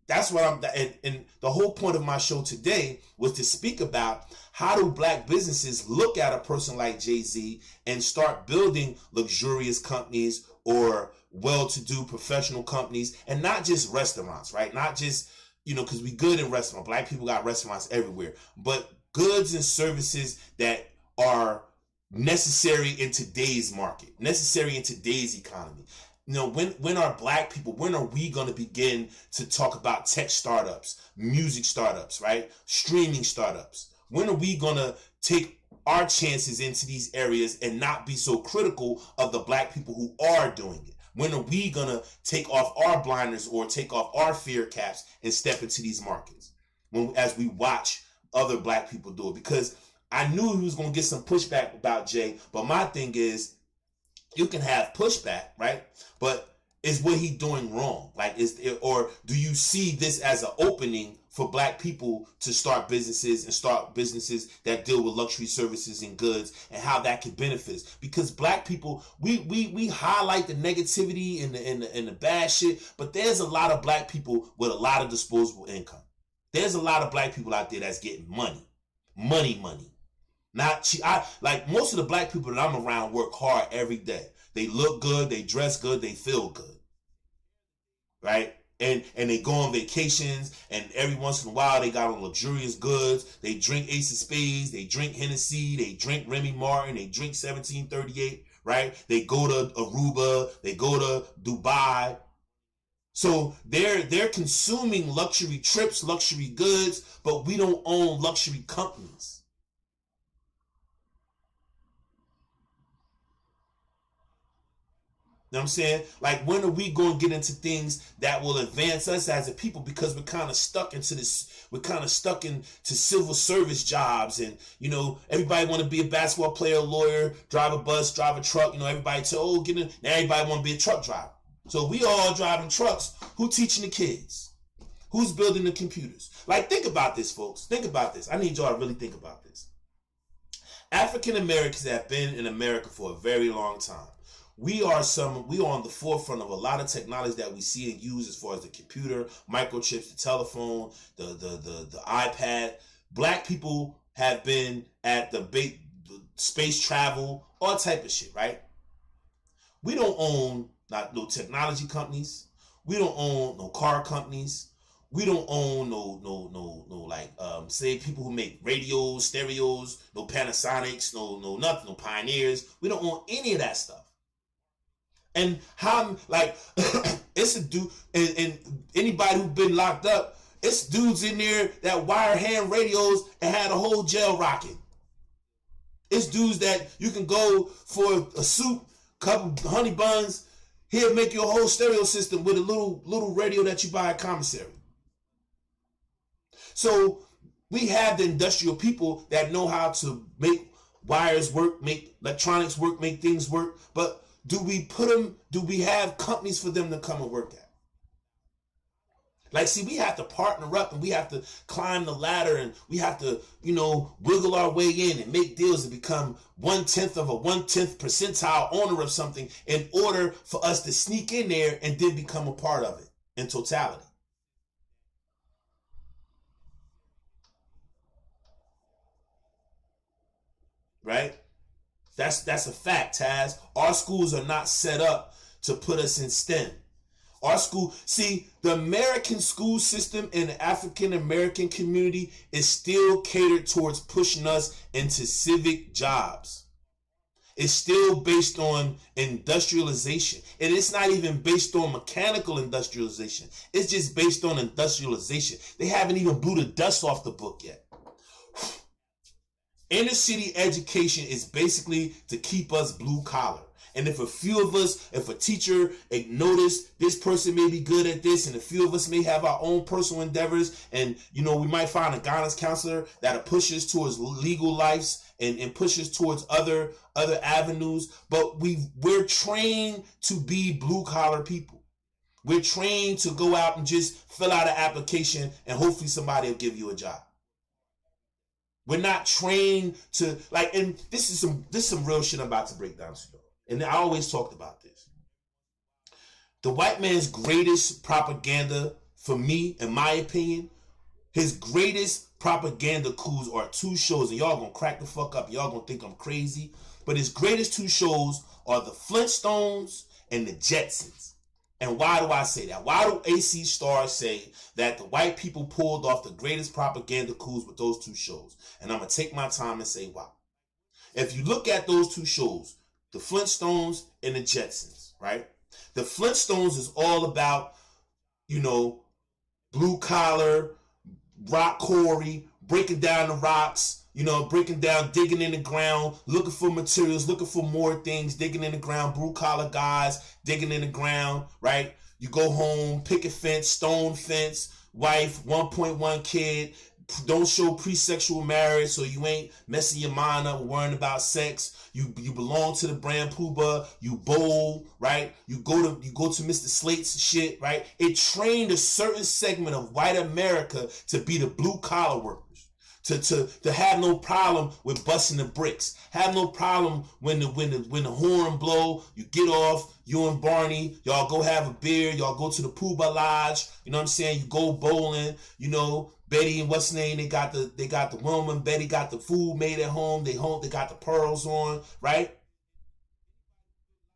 that's what and the whole point of my show today was to speak about how do black businesses look at a person like Jay-Z and start building luxurious companies or well-to-do professional companies, and not just restaurants, right? Not just, because we good in restaurants. Black people got restaurants everywhere, but goods and services that are necessary in today's market, necessary in today's economy. When are black people, when are we going to begin to talk about tech startups, music startups, right? Streaming startups? When are we going to take our chances into these areas and not be so critical of the black people who are doing it? When are we going to take off our blinders or take off our fear caps and step into these markets as we watch other black people do it? Because I knew he was going to get some pushback about Jay, but my thing is, you can have pushback, right? But is what he doing wrong? Or do you see this as an opening for black people to start businesses that deal with luxury services and goods, and how that can benefit us? Because black people, we highlight the negativity and the bad shit, but there's a lot of black people with a lot of disposable income. There's a lot of black people out there that's getting money. Not cheap. Like most of the black people that I'm around work hard every day. They look good, they dress good, they feel good, right? And they go on vacations, and every once in a while they got on luxurious goods. They drink Ace of Spades, they drink Hennessy, they drink Remy Martin, they drink 1738, right? They go to Aruba, they go to Dubai. So they're consuming luxury trips, luxury goods, but we don't own luxury companies. You know what I'm saying? Like, when are we going to get into things that will advance us as a people? Because we're kind of stuck into civil service jobs, and everybody want to be a basketball player, a lawyer, drive a bus, drive a truck. Everybody say, get in. Now everybody want to be a truck driver. So we all driving trucks. Who teaching the kids? Who's building the computers? Like, think about this, folks. Think about this. I need y'all to really think about this. African Americans have been in America for a very long time. We are on the forefront of a lot of technology that we see and use, as far as the computer, microchips, the telephone, the iPad. Black people have been at the space travel, all type of shit, right? We don't own no technology companies. We don't own no car companies. We don't own say people who make radios, stereos, no Panasonics, no nothing, no Pioneers. We don't own any of that stuff. And how, it's a dude, and anybody who's been locked up, it's dudes in there that wire hand radios and had a whole jail rocking. It's dudes that you can go for a soup, couple honey buns, he'll make you a whole stereo system with a little radio that you buy at commissary. So we have the industrial people that know how to make wires work, make electronics work, make things work, but do we have companies for them to come and work at? Like, see, we have to partner up and we have to climb the ladder and we have to, you know, wiggle our way in and make deals to become 1/10 of a 1/10 percentile owner of something in order for us to sneak in there and then become a part of it in totality. Right? That's a fact, Taz. Our schools are not set up to put us in STEM. Our school, see, the American school system in the African American community is still catered towards pushing us into civic jobs. It's still based on industrialization. And it's not even based on mechanical industrialization. It's just based on industrialization. They haven't even blew the dust off the book yet. Inner city education is basically to keep us blue collar. And if a few of us, if a teacher noticed this person may be good at this, and a few of us may have our own personal endeavors, and you know, we might find a guidance counselor that'll push us towards legal lives and push us towards other avenues. But we're trained to be blue collar people. We're trained to go out and just fill out an application and hopefully somebody will give you a job. We're not trained to, like, and this is some real shit I'm about to break down to you. And I always talked about this. The white man's greatest propaganda, for me, in my opinion, his greatest propaganda coups are two shows, and y'all gonna crack the fuck up. Y'all gonna think I'm crazy. But his greatest two shows are the Flintstones and the Jetsons. And why do I say that? Why do AC Stars say that the white people pulled off the greatest propaganda coups with those two shows? And I'm gonna take my time and say why. If you look at those two shows, the Flintstones and the Jetsons, right? The Flintstones is all about, you know, blue collar, rock quarry, breaking down the rocks, you know, breaking down, digging in the ground, looking for materials, looking for more things, digging in the ground, blue collar guys, digging in the ground, right? You go home, picket fence, stone fence, wife, 1.1 kid, don't show pre-sexual marriage, so you ain't messing your mind up worrying about sex. You belong to the brand Pooba. You bowl, right? You go to Mr. Slate's shit, right? It trained a certain segment of white America to be the blue collar workers, to have no problem with busting the bricks, have no problem when the horn blow. You get off. You and Barney, y'all go have a beer. Y'all go to the Pooba Lodge. You know what I'm saying? You go bowling. You know. Betty and what's name, they got the woman. Betty got the food made at home. They got the pearls on, right?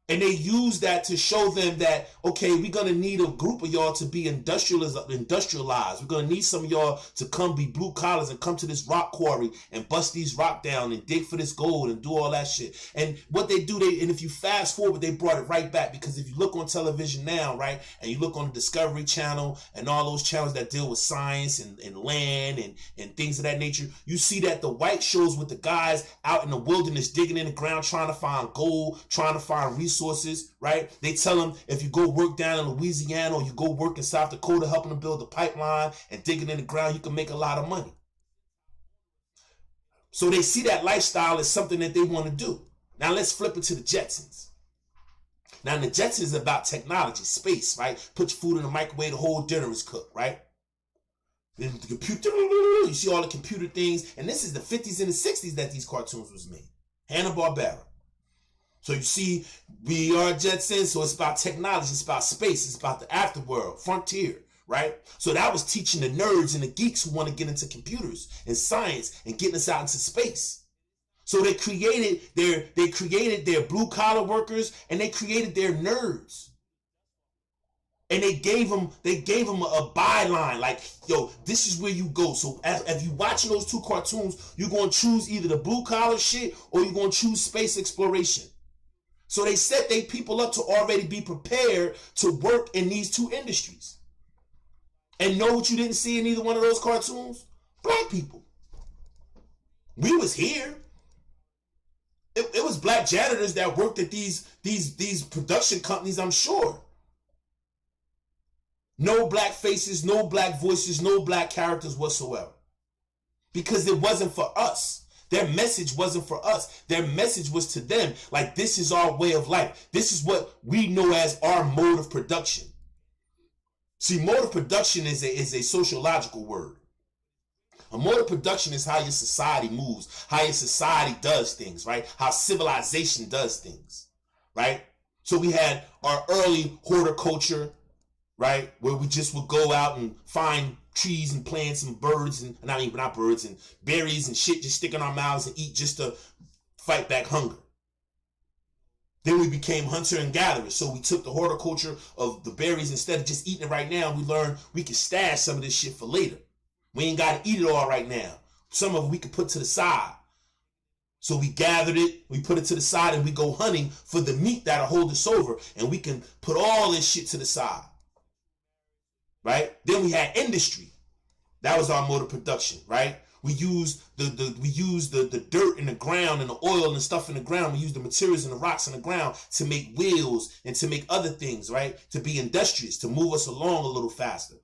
And they use that to show them that, okay, we're going to need a group of y'all to be industrialized. We're going to need some of y'all to come be blue collars and come to this rock quarry and bust these rock down and dig for this gold and do all that shit. And what they do, and if you fast forward, they brought it right back, because if you look on television now, right, and you look on the Discovery Channel and all those channels that deal with science and land and things of that nature, you see that the white shows with the guys out in the wilderness digging in the ground trying to find gold, trying to find resources, right? They tell them if you go work down in Louisiana or you go work in South Dakota helping them build the pipeline and digging in the ground, you can make a lot of money. So they see that lifestyle as something that they want to do. Now let's flip it to the Jetsons. Now the Jetsons is about technology, space, right? Put your food in the microwave, the whole dinner is cooked, right? Then the computer, you see all the computer things, and this is the 50s and the 60s that these cartoons was made. Hanna-Barbera. So you see, we are Jetsons, so it's about technology, it's about space, it's about the afterworld, frontier, right? So that was teaching the nerds and the geeks who want to get into computers and science and getting us out into space. So they created their blue collar workers and they created their nerds. And they gave them a byline like, yo, this is where you go. So if you watching those two cartoons, you're going to choose either the blue collar shit or you're going to choose space exploration. So they set their people up to already be prepared to work in these two industries. And know what you didn't see in either one of those cartoons? Black people. We was here. It was black janitors that worked at these production companies, I'm sure. No black faces, no black voices, no black characters whatsoever. Because it wasn't for us. Their message wasn't for us. Their message was to them. Like, this is our way of life. This is what we know as our mode of production. See, mode of production is a sociological word. A mode of production is how your society moves, how your society does things, right? How civilization does things, right? So we had our early horticulture, right? Where we just would go out and find trees and plants and birds and not birds and berries and shit, just stick in our mouths and eat just to fight back hunger. Then we became hunter and gatherers. So we took the horticulture of the berries, instead of just eating it right now, we learned we could stash some of this shit for later. We ain't got to eat it all right now. Some of it we could put to the side. So we gathered it, we put it to the side, and we go hunting for the meat that'll hold us over. And we can put all this shit to the side. Right? Then we had industry. That was our mode of production, right? We used the dirt in the ground and the oil and stuff in the ground. We used the materials and the rocks in the ground to make wheels and to make other things, right? To be industrious, to move us along a little faster.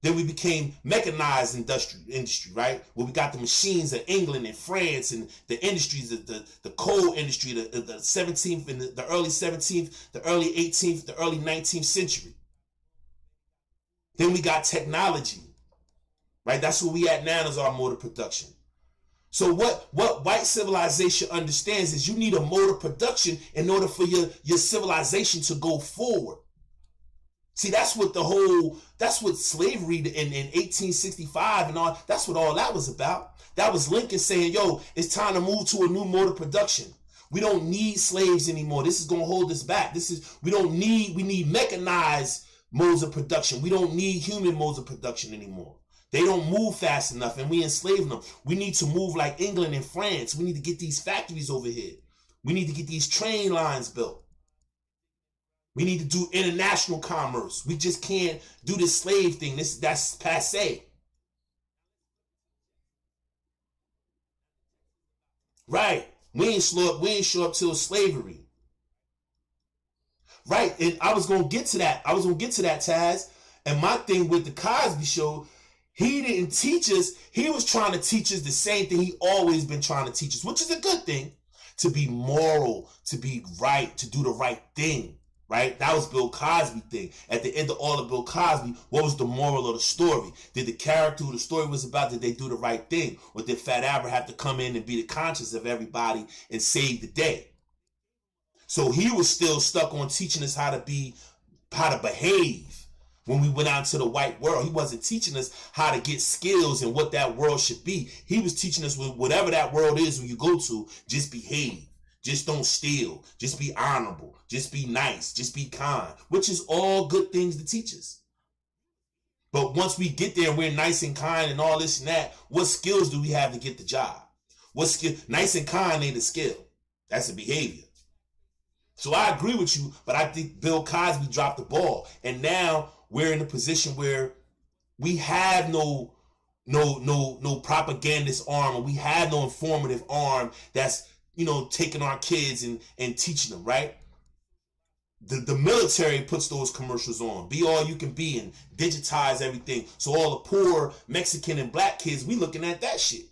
Then we became mechanized industry, right? Where we got the machines of England and France and the industries, the coal industry, the 17th and the early 17th, the early 18th, the early 19th century. Then we got technology. Right? That's where we at now is our mode of production. So what white civilization understands is you need a mode of production in order for your civilization to go forward. See, that's what slavery in 1865 and all, that's what all that was about. That was Lincoln saying, yo, it's time to move to a new mode of production. We don't need slaves anymore. This is going to hold us back. We need mechanized modes of production. We don't need human modes of production anymore. They don't move fast enough and we enslave them. We need to move like England and France. We need to get these factories over here. We need to get these train lines built. We need to do international commerce. We just can't do this slave thing. That's passé. Right. We ain't show up till slavery. Right. And I was going to get to that, Taz. And my thing with the Cosby Show, he didn't teach us. He was trying to teach us the same thing he always been trying to teach us, which is a good thing. To be moral, to be right, to do the right thing, right? That was Bill Cosby thing. At the end of all of Bill Cosby, what was the moral of the story? Did the character who the story was about, did they do the right thing? Or did Fat Albert have to come in and be the conscience of everybody and save the day? So he was still stuck on teaching us how to behave. When we went out into the white world, he wasn't teaching us how to get skills and what that world should be. He was teaching us whatever that world is when you go to, just behave. Just don't steal. Just be honorable. Just be nice. Just be kind, which is all good things to teach us. But once we get there and we're nice and kind and all this and that, what skills do we have to get the job? What skill? Nice and kind ain't a skill. That's a behavior. So I agree with you, but I think Bill Cosby dropped the ball. And now we're in a position where we have no propagandist arm, or we have no informative arm that's, taking our kids and teaching them, right? The military puts those commercials on. Be all you can be and digitize everything. So all the poor Mexican and black kids, we looking at that shit.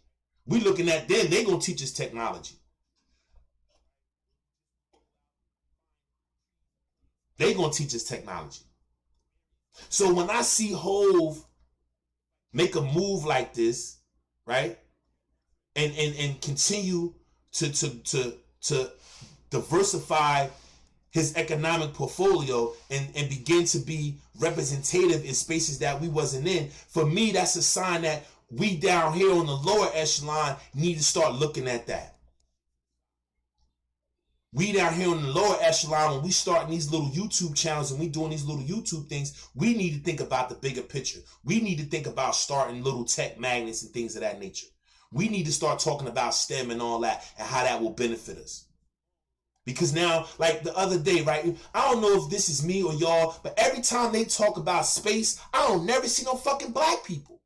We looking at them. They gonna teach us technology. They gonna teach us technology. So when I see Hove make a move like this, right, and continue to diversify his economic portfolio and begin to be representative in spaces that we wasn't in, for me, that's a sign that we down here on the lower echelon need to start looking at that. We down here on the lower echelon, when we starting these little YouTube channels and we doing these little YouTube things, we need to think about the bigger picture. We need to think about starting little tech magnets and things of that nature. We need to start talking about STEM and all that and how that will benefit us. Because now, like the other day, right, I don't know if this is me or y'all, but every time they talk about space, I don't never see no fucking black people.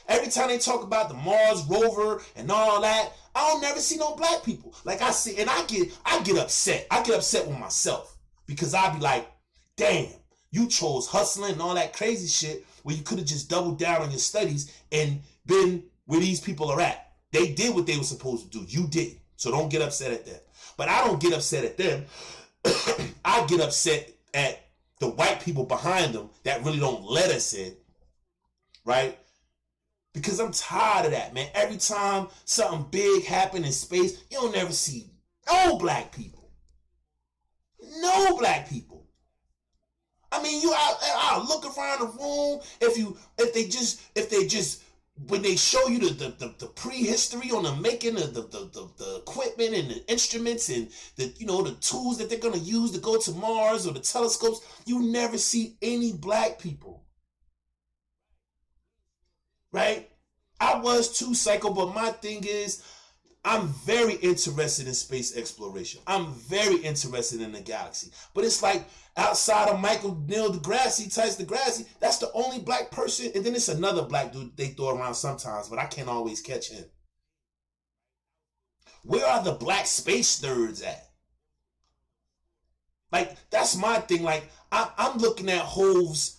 Every time they talk about the Mars rover and all that, I don't never see no black people. Like I see, and I get upset. I get upset with myself because I be like, damn, you chose hustling and all that crazy shit where you could have just doubled down on your studies and been where these people are at. They did what they were supposed to do. You did. So don't get upset at them. But I don't get upset at them. I get upset at the white people behind them that really don't let us in, right? Because I'm tired of that, man. Every time something big happen in space, you don't never see no black people. No black people. I mean, I'll look around the room. If they just when they show you the prehistory on the making of the equipment and the instruments and the tools that they're gonna use to go to Mars or the telescopes, you never see any black people. Right? I was too, Psycho, but my thing is, I'm very interested in space exploration. I'm very interested in the galaxy. But it's like outside of Michael Neil Tyson deGrasse, that's the only black person. And then it's another black dude they throw around sometimes, but I can't always catch him. Where are the black space nerds at? Like, that's my thing. Like, I'm looking at Hove's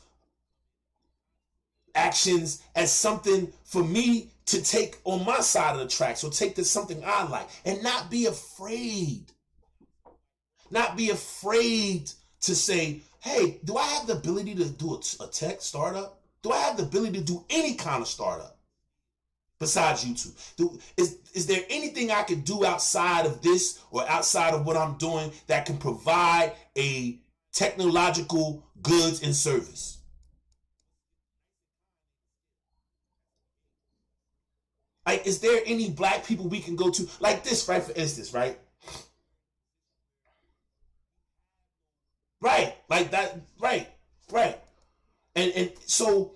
actions as something for me to take on my side of the tracks, or take to something I like, and not be afraid. Not be afraid to say, hey, do I have the ability to do a tech startup? Do I have the ability to do any kind of startup besides YouTube? Is there anything I can do outside of this or outside of what I'm doing that can provide a technological goods and service? Like, is there any black people we can go to? Like this, right? For instance, right? Right. Like that. Right. And so,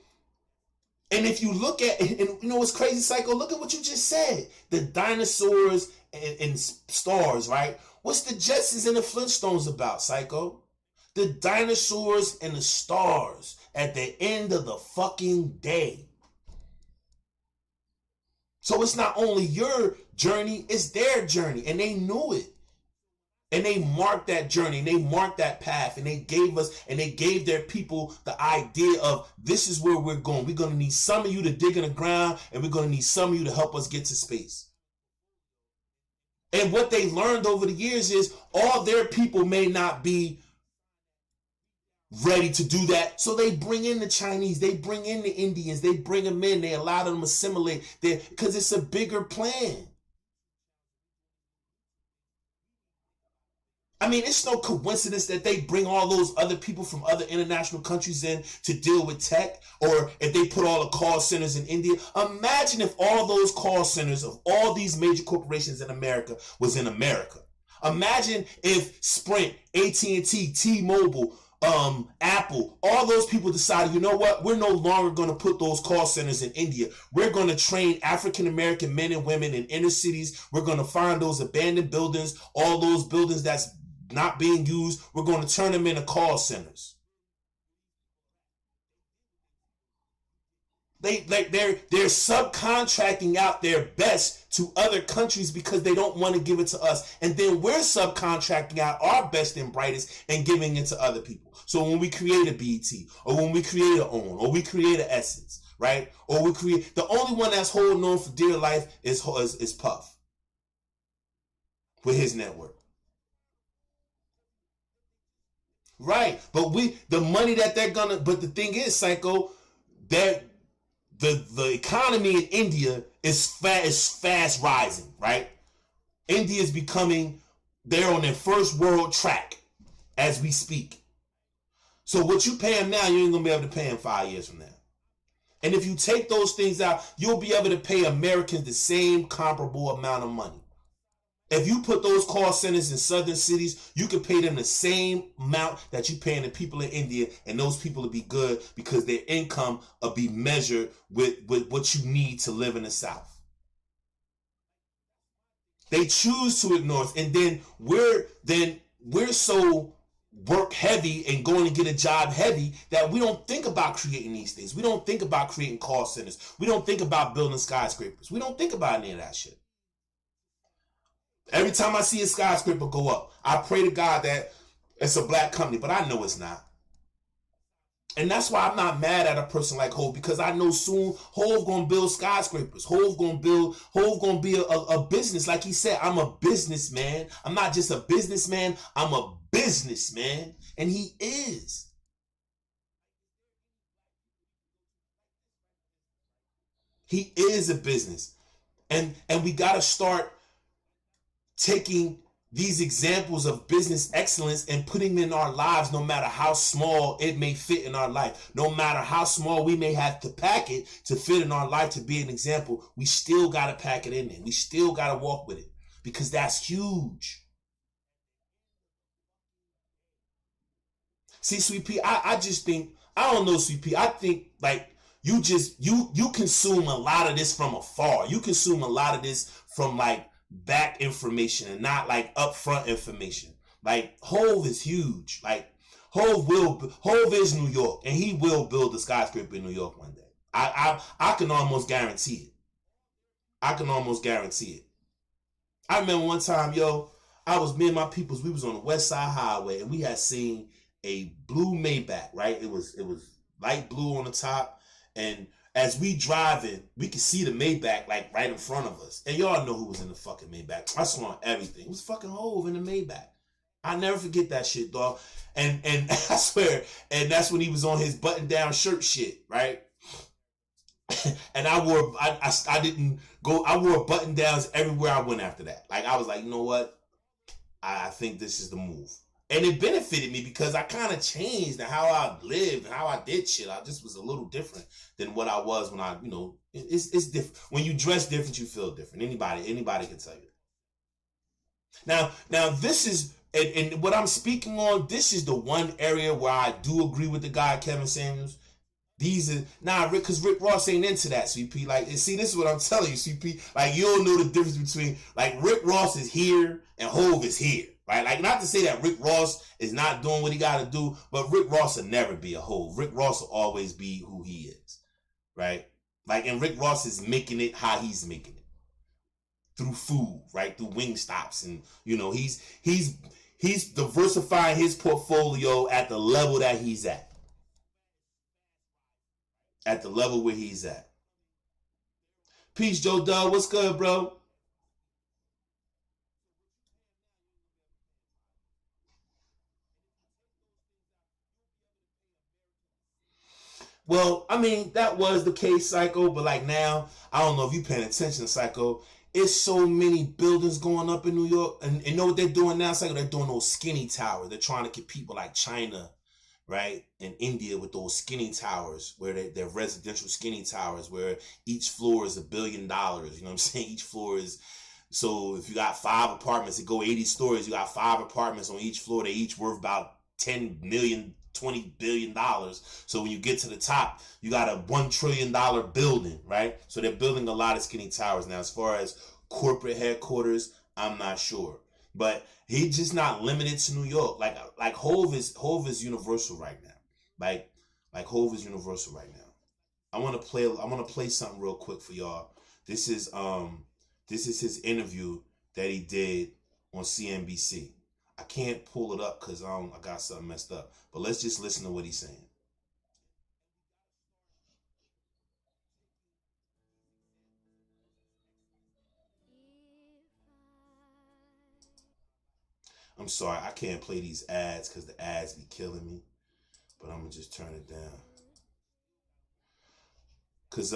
and if you look at, and you know what's crazy, Psycho? Look at what you just said. The dinosaurs and stars, right? What's the Jetsons and the Flintstones about, Psycho? The dinosaurs and the stars at the end of the fucking day. So it's not only your journey, it's their journey. And they knew it. And they marked that journey, and they marked that path, and they gave their people the idea of, this is where we're going. We're going to need some of you to dig in the ground, and we're going to need some of you to help us get to space. And what they learned over the years is all their people may not be ready to do that. So they bring in the Chinese, they bring in the Indians, they bring them in, they allow them to assimilate there because it's a bigger plan. I mean, it's no coincidence that they bring all those other people from other international countries in to deal with tech, or if they put all the call centers in India. Imagine if all those call centers of all these major corporations in America was in America. Imagine if Sprint, AT&T, T-Mobile, Apple, all those people decided, you know what, we're no longer going to put those call centers in India. We're going to train African-American men and women in inner cities. We're going to find those abandoned buildings, all those buildings that's not being used. We're going to turn them into call centers. They're subcontracting out their best to other countries because they don't want to give it to us. And then we're subcontracting out our best and brightest and giving it to other people. So when we create a BET, or when we create a OWN, or we create an Essence, right? Or we create, the only one that's holding on for dear life is Puff with his network. Right. But the money that they're gonna, but the thing is, Psycho, that the economy in India is fast rising, right? India is becoming, they're on their first world track as we speak. So what you pay them now, you ain't gonna be able to pay them 5 years from now. And if you take those things out, you'll be able to pay Americans the same comparable amount of money. If you put those call centers in southern cities, you can pay them the same amount that you paying the people in India, and those people will be good because their income will be measured with what you need to live in the South. They choose to ignore us, and then we're so work heavy and going to get a job heavy that we don't think about creating these things. We don't think about creating call centers. We don't think about building skyscrapers. We don't think about any of that shit. Every time I see a skyscraper go up, I pray to God that it's a black company, but I know it's not. And that's why I'm not mad at a person like Hov, because I know soon Hov gonna build skyscrapers. Hov gonna be a business. Like he said, I'm a businessman. I'm not just a businessman, I'm a businessman. And he is. He is a business. And we got to start taking these examples of business excellence and putting them in our lives, no matter how small it may fit in our life, no matter how small we may have to pack it to fit in our life to be an example. We still got to pack it in there. We still got to walk with it, because that's huge. See, Sweet Pea, I just think, I don't know, Sweet Pea, I think like you consume a lot of this from afar. You consume a lot of this from like back information and not like upfront information. Like Hove is huge. Like Hove is New York, and he will build a skyscraper in New York one day. I can almost guarantee it. I can almost guarantee it. I remember one time, me and my peoples, we was on the West Side Highway, and we had seen a blue Maybach, right? It was light blue on the top, and as we driving, we could see the Maybach like right in front of us. And y'all know who was in the fucking Maybach. I saw everything. It was fucking Hove in the Maybach. I never forget that shit, dog. And I swear, and that's when he was on his button down shirt shit, right? And I wore button downs everywhere I went after that. Like I was like, you know what? I think this is the move. And it benefited me because I kind of changed how I lived and how I did shit. I just was a little different than what I was when I, it's different. When you dress different, you feel different. Anybody can tell you that. Now this is, and what I'm speaking on, this is the one area where I do agree with the guy, Kevin Samuels. These are, because Rick Ross ain't into that, CP. Like, see, this is what I'm telling you, CP. Like, you don't know the difference between, like, Rick Ross is here and Hove is here. Right? Like, not to say that Rick Ross is not doing what he got to do, but Rick Ross will never be a Hove. Rick Ross will always be who he is. Right? Like, and Rick Ross is making it how he's making it. Through food, right? Through Wingstops. And, he's diversifying his portfolio at the level that he's at. At the level where he's at. Peace, Joe Dub. What's good, bro? Well, I mean, that was the case, Psycho, but like now, I don't know if you paying attention, Psycho. It's so many buildings going up in New York. And you know what they're doing now, Psycho? They're doing those skinny towers. They're trying to compete with like China, right? And India with those skinny towers, where they're residential skinny towers, where each floor is $1 billion. You know what I'm saying? Each floor is, so if you got 5 apartments that go 80 stories, you got 5 apartments on each floor. They each worth about 10 million, $20 billion. So when you get to the top, you got a $1 trillion building, right? So they're building a lot of skinny towers. Now, as far as corporate headquarters, I'm not sure. But he's just not limited to New York. Like Hove is universal right now. Like Hove is universal right now. I want to play something real quick for y'all. This is his interview that he did on CNBC. I can't pull it up because I got something messed up. But let's just listen to what he's saying. I'm sorry, I can't play these ads because the ads be killing me. But I'm gonna just turn it down. Cause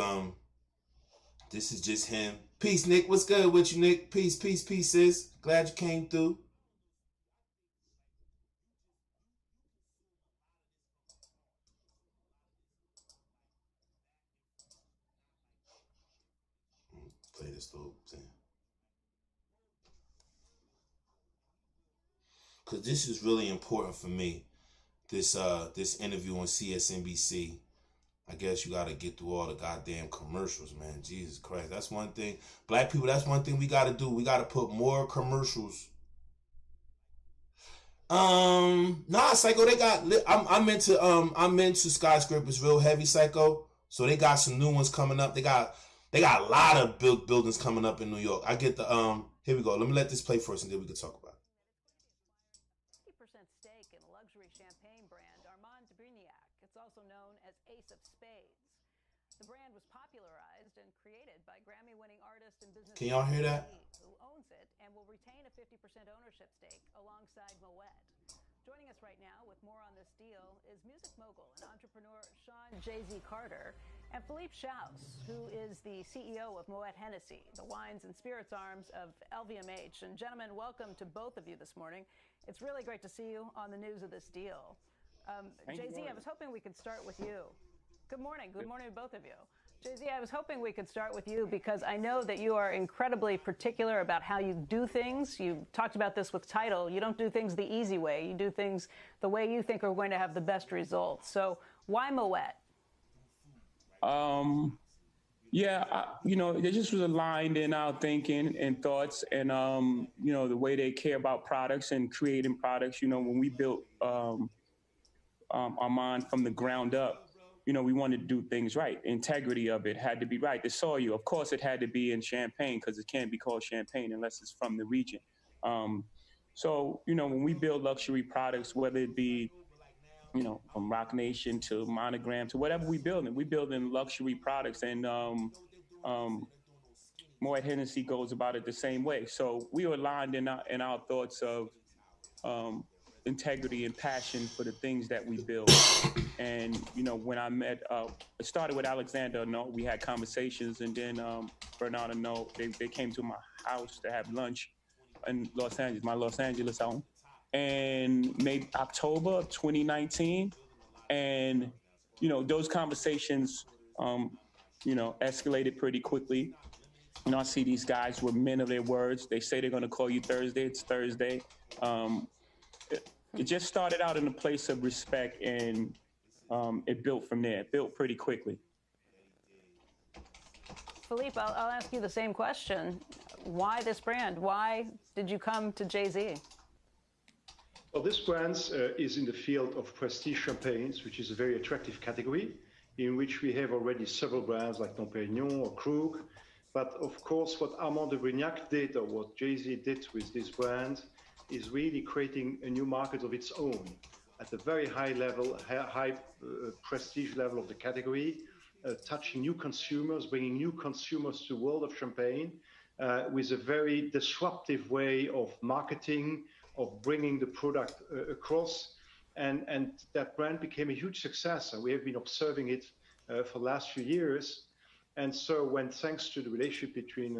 this is just him. Peace, Nick. What's good with you, Nick? Peace, peace, peace, sis. Glad you came through. Play this little thing. Cause this is really important for me. This interview on CSNBC. I guess you gotta get through all the goddamn commercials, man. Jesus Christ. That's one thing. Black people, that's one thing we gotta do. We gotta put more commercials. Nah, Psycho, they got, I'm into skyscrapers real heavy, Psycho. So they got some new ones coming up. They got a lot of buildings coming up in New York. I get the, here we go. Let me let this play first and then we can talk about it. Stake in luxury champagne brand Armand de Brignac. It's also known as Ace of Spades. The brand was popularized and created by Grammy-winning artist and businessman. Can y'all hear that? Who owns it and will retain a 50% ownership stake alongside MOET. Joining us right now with more on this deal is music mogul and entrepreneur Sean JAYZ'S Carter. And Philippe Schaus, who is the CEO of MOET HENNESSY, the wines and spirits arms of LVMH. And gentlemen, welcome to both of you this morning. It's really great to see you on the news of this deal. Jay-Z, I was hoping we could start with you. Good morning. Good morning to both of you. Jay-Z, I was hoping we could start with you because I know that you are incredibly particular about how you do things. You talked about this with Tidal. You don't do things the easy way. You do things the way you think are going to have the best results. So why MOET? They just was aligned in our thinking and thoughts and, the way they care about products and creating products. When we built Armand from the ground up, we wanted to do things right. Integrity of it had to be right. The soil, of course, it had to be in Champagne because it can't be called Champagne unless it's from the region. When we build luxury products, whether it be from Rock Nation to Monogram to whatever we building luxury products, and Moet Hennessy goes about it the same way. So we are aligned in our thoughts of integrity and passion for the things that we build. And when I met, it started with Alexander. We had conversations, and then Bernard and they came to my house to have lunch in Los Angeles, my Los Angeles home. And maybe October of 2019. And, those conversations, escalated pretty quickly. I see these guys were men of their words. They say they're going to call you Thursday. It's Thursday. It just started out in a place of respect, and it built from there. It built pretty quickly. Philippe, I'll ask you the same question. Why this brand? Why did you come to Jay-Z? Well, this brand is in the field of prestige champagnes, which is a very attractive category, in which we have already several brands like Dom Pérignon or Krug. But of course, what Armand de Brignac did, or what Jay-Z did with this brand, is really creating a new market of its own at a very high level, high prestige level of the category, touching new consumers, bringing new consumers to the world of champagne with a very disruptive way of marketing, of bringing the product across, and that brand became a huge success, and we have been observing it for the last few years. And so when, thanks to the relationship between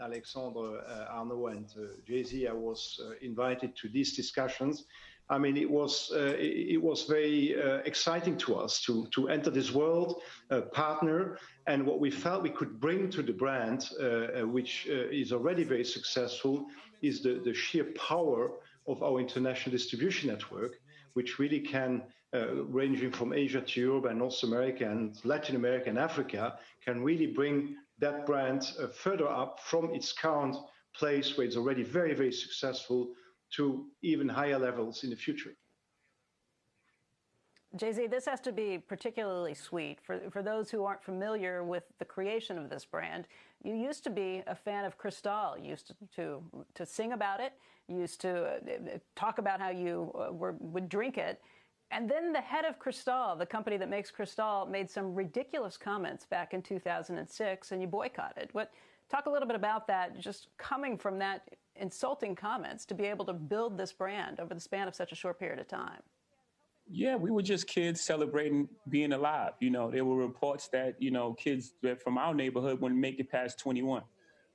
Alexandre Arnaud and Jay-Z, I was invited to these discussions. I mean, it was very exciting to us to enter this world, partner, and what we felt we could bring to the brand, which is already very successful, is the sheer power of our international distribution network, which really can, ranging from Asia to Europe and North America and Latin America and Africa, can really bring that brand further up from its current place where it's already very, very successful to even higher levels in the future. Jay-Z, this has to be particularly sweet for those who aren't familiar with the creation of this brand. You used to be a fan of Cristal. You used to sing about it. You used to talk about how you would drink it. And then the head of Cristal, the company that makes Cristal, made some ridiculous comments back in 2006, and you boycotted. Talk a little bit about that, just coming from that insulting comments to be able to build this brand over the span of such a short period of time. Yeah, we were just kids celebrating being alive. There were reports that, kids from our neighborhood wouldn't make it past 21.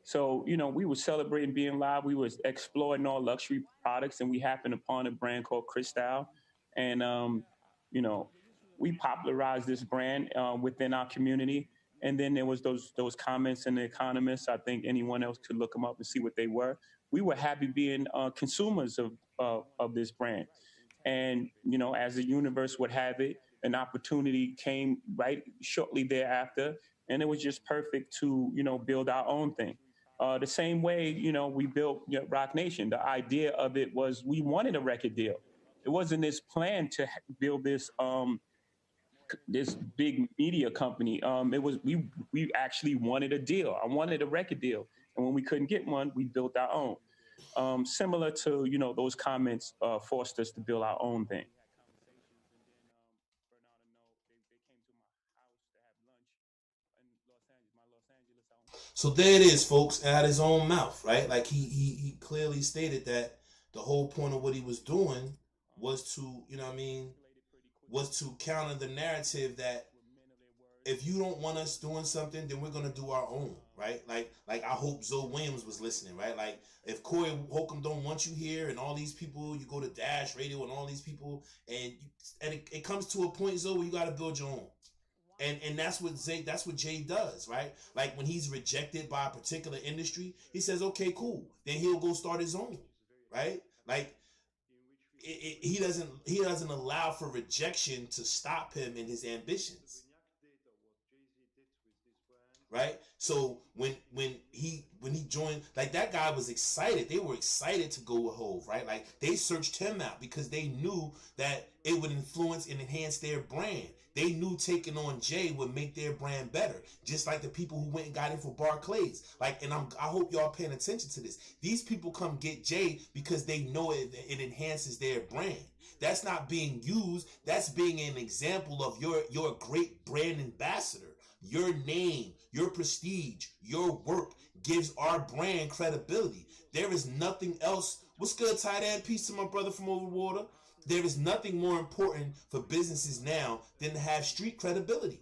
So, we were celebrating being alive. We were exploring all luxury products, and we happened upon a brand called Cristal. And, we popularized this brand within our community. And then there was those comments in The Economist. I think anyone else could look them up and see what they were. We were happy being consumers of this brand. And, as the universe would have it, an opportunity came right shortly thereafter. And it was just perfect to, build our own thing. The same way, we built Rock Nation. The idea of it was we wanted a record deal. It wasn't this plan to build this this big media company. It was we actually wanted a deal. I wanted a record deal. And when we couldn't get one, we built our own. Similar to, those comments forced us to build our own thing. So there it is, folks, out his own mouth, right? Like he clearly stated that the whole point of what he was doing was to, was to counter the narrative that if you don't want us doing something, then we're gonna do our own, right? Like I hope Zoe Williams was listening, right? Like if Corey Holcomb don't want you here, and all these people, you go to Dash Radio and all these people, and it comes to a point, Zoe, where you got to build your own. And that's what Jay does, right? Like when he's rejected by a particular industry, he says, okay, cool. Then he'll go start his own, right? Like he doesn't allow for rejection to stop him in his ambitions, right? So when he joined, like that guy was excited. They were excited to go with Hove, right? Like they searched him out because they knew that it would influence and enhance their brand. They knew taking on Jay would make their brand better, just like the people who went and got in for Barclays. Like, and I hope y'all paying attention to this. These people come get Jay because they know it enhances their brand. That's not being used. That's being an example of your great brand ambassador. Your name, your prestige, your work gives our brand credibility. There is nothing else. What's good, tight end? Peace to my brother from over water. There is nothing more important for businesses now than to have street credibility.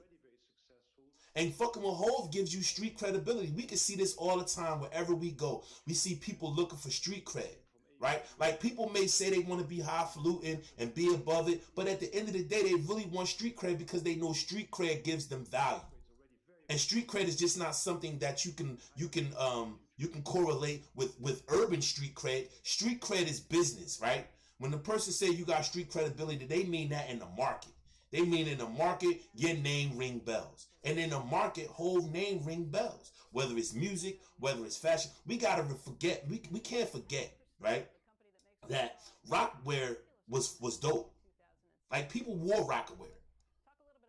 And fucking with Hove gives you street credibility. We can see this all the time wherever we go. We see people looking for street cred, right? Like people may say they want to be highfalutin and be above it, but at the end of the day, they really want street cred because they know street cred gives them value. And street cred is just not something that you can correlate with urban street cred. Street cred is business, right? When the person say you got street credibility, they mean that in the market. They mean in the market, your name ring bells. And in the market, whole name ring bells. Whether it's music, whether it's fashion, we gotta forget. We can't forget, right? That rockwear was dope. Like people wore rockwear.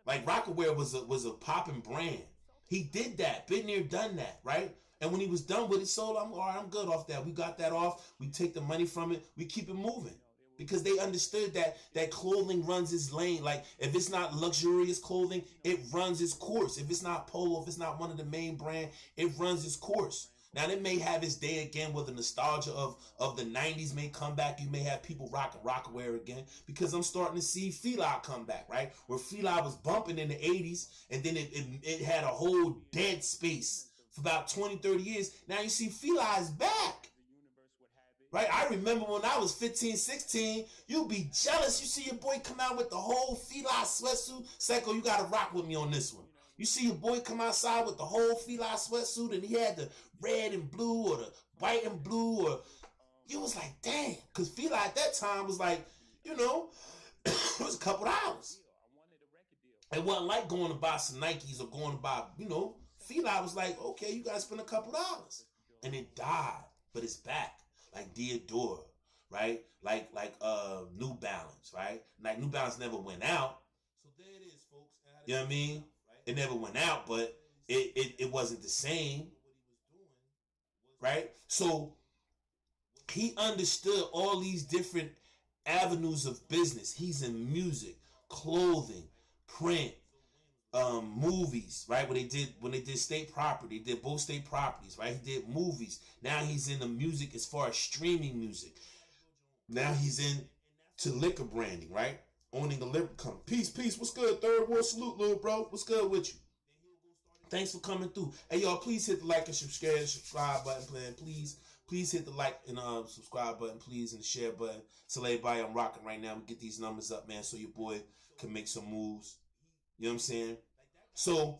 Like rockwear was a popping brand. He did that, been there, done that, right? And when he was done with it, sold, I'm all right, I'm good off that. We got that off. We take the money from it. We keep it moving. Because they understood that clothing runs its lane. Like, if it's not luxurious clothing, it runs its course. If it's not Polo, if it's not one of the main brand, it runs its course. Now, it may have its day again where the nostalgia of the 90s may come back. You may have people rocking rockwear again. Because I'm starting to see Fila come back, right? Where Fila was bumping in the 80s, and then it had a whole dead space for about 20, 30 years. Now you see Fila is back. Right, I remember when I was 15, 16, you'd be jealous. You see your boy come out with the whole Fila sweatsuit. Psycho, you gotta rock with me on this one. You see your boy come outside with the whole Fila sweatsuit and he had the red and blue or the white and blue, or you was like, dang, because Fila at that time was like, you know, it was a couple hours. It wasn't like going to buy some Nikes or going to buy, you know, Fila was like, okay, you gotta spend a couple dollars. And it died, but it's back. Like Diodora, right? Like New Balance, right? Like New Balance never went out. So there it is, folks. You know what I mean? It never went out, but it wasn't the same, right? So he understood all these different avenues of business. He's in music, clothing, print, movies, right? When they did state property, they did both state properties, right? He did movies. Now he's in the music as far as streaming music. Now he's into liquor branding, right? Owning a liquor company. Peace. What's good? Third world salute, little bro. What's good with you? Thanks for coming through. Hey, y'all, please hit the like and subscribe button, plan. Please hit the like and subscribe button, please, and the share button. Tell everybody I'm rocking right now. Get these numbers up, man, so your boy can make some moves. You know what I'm saying? So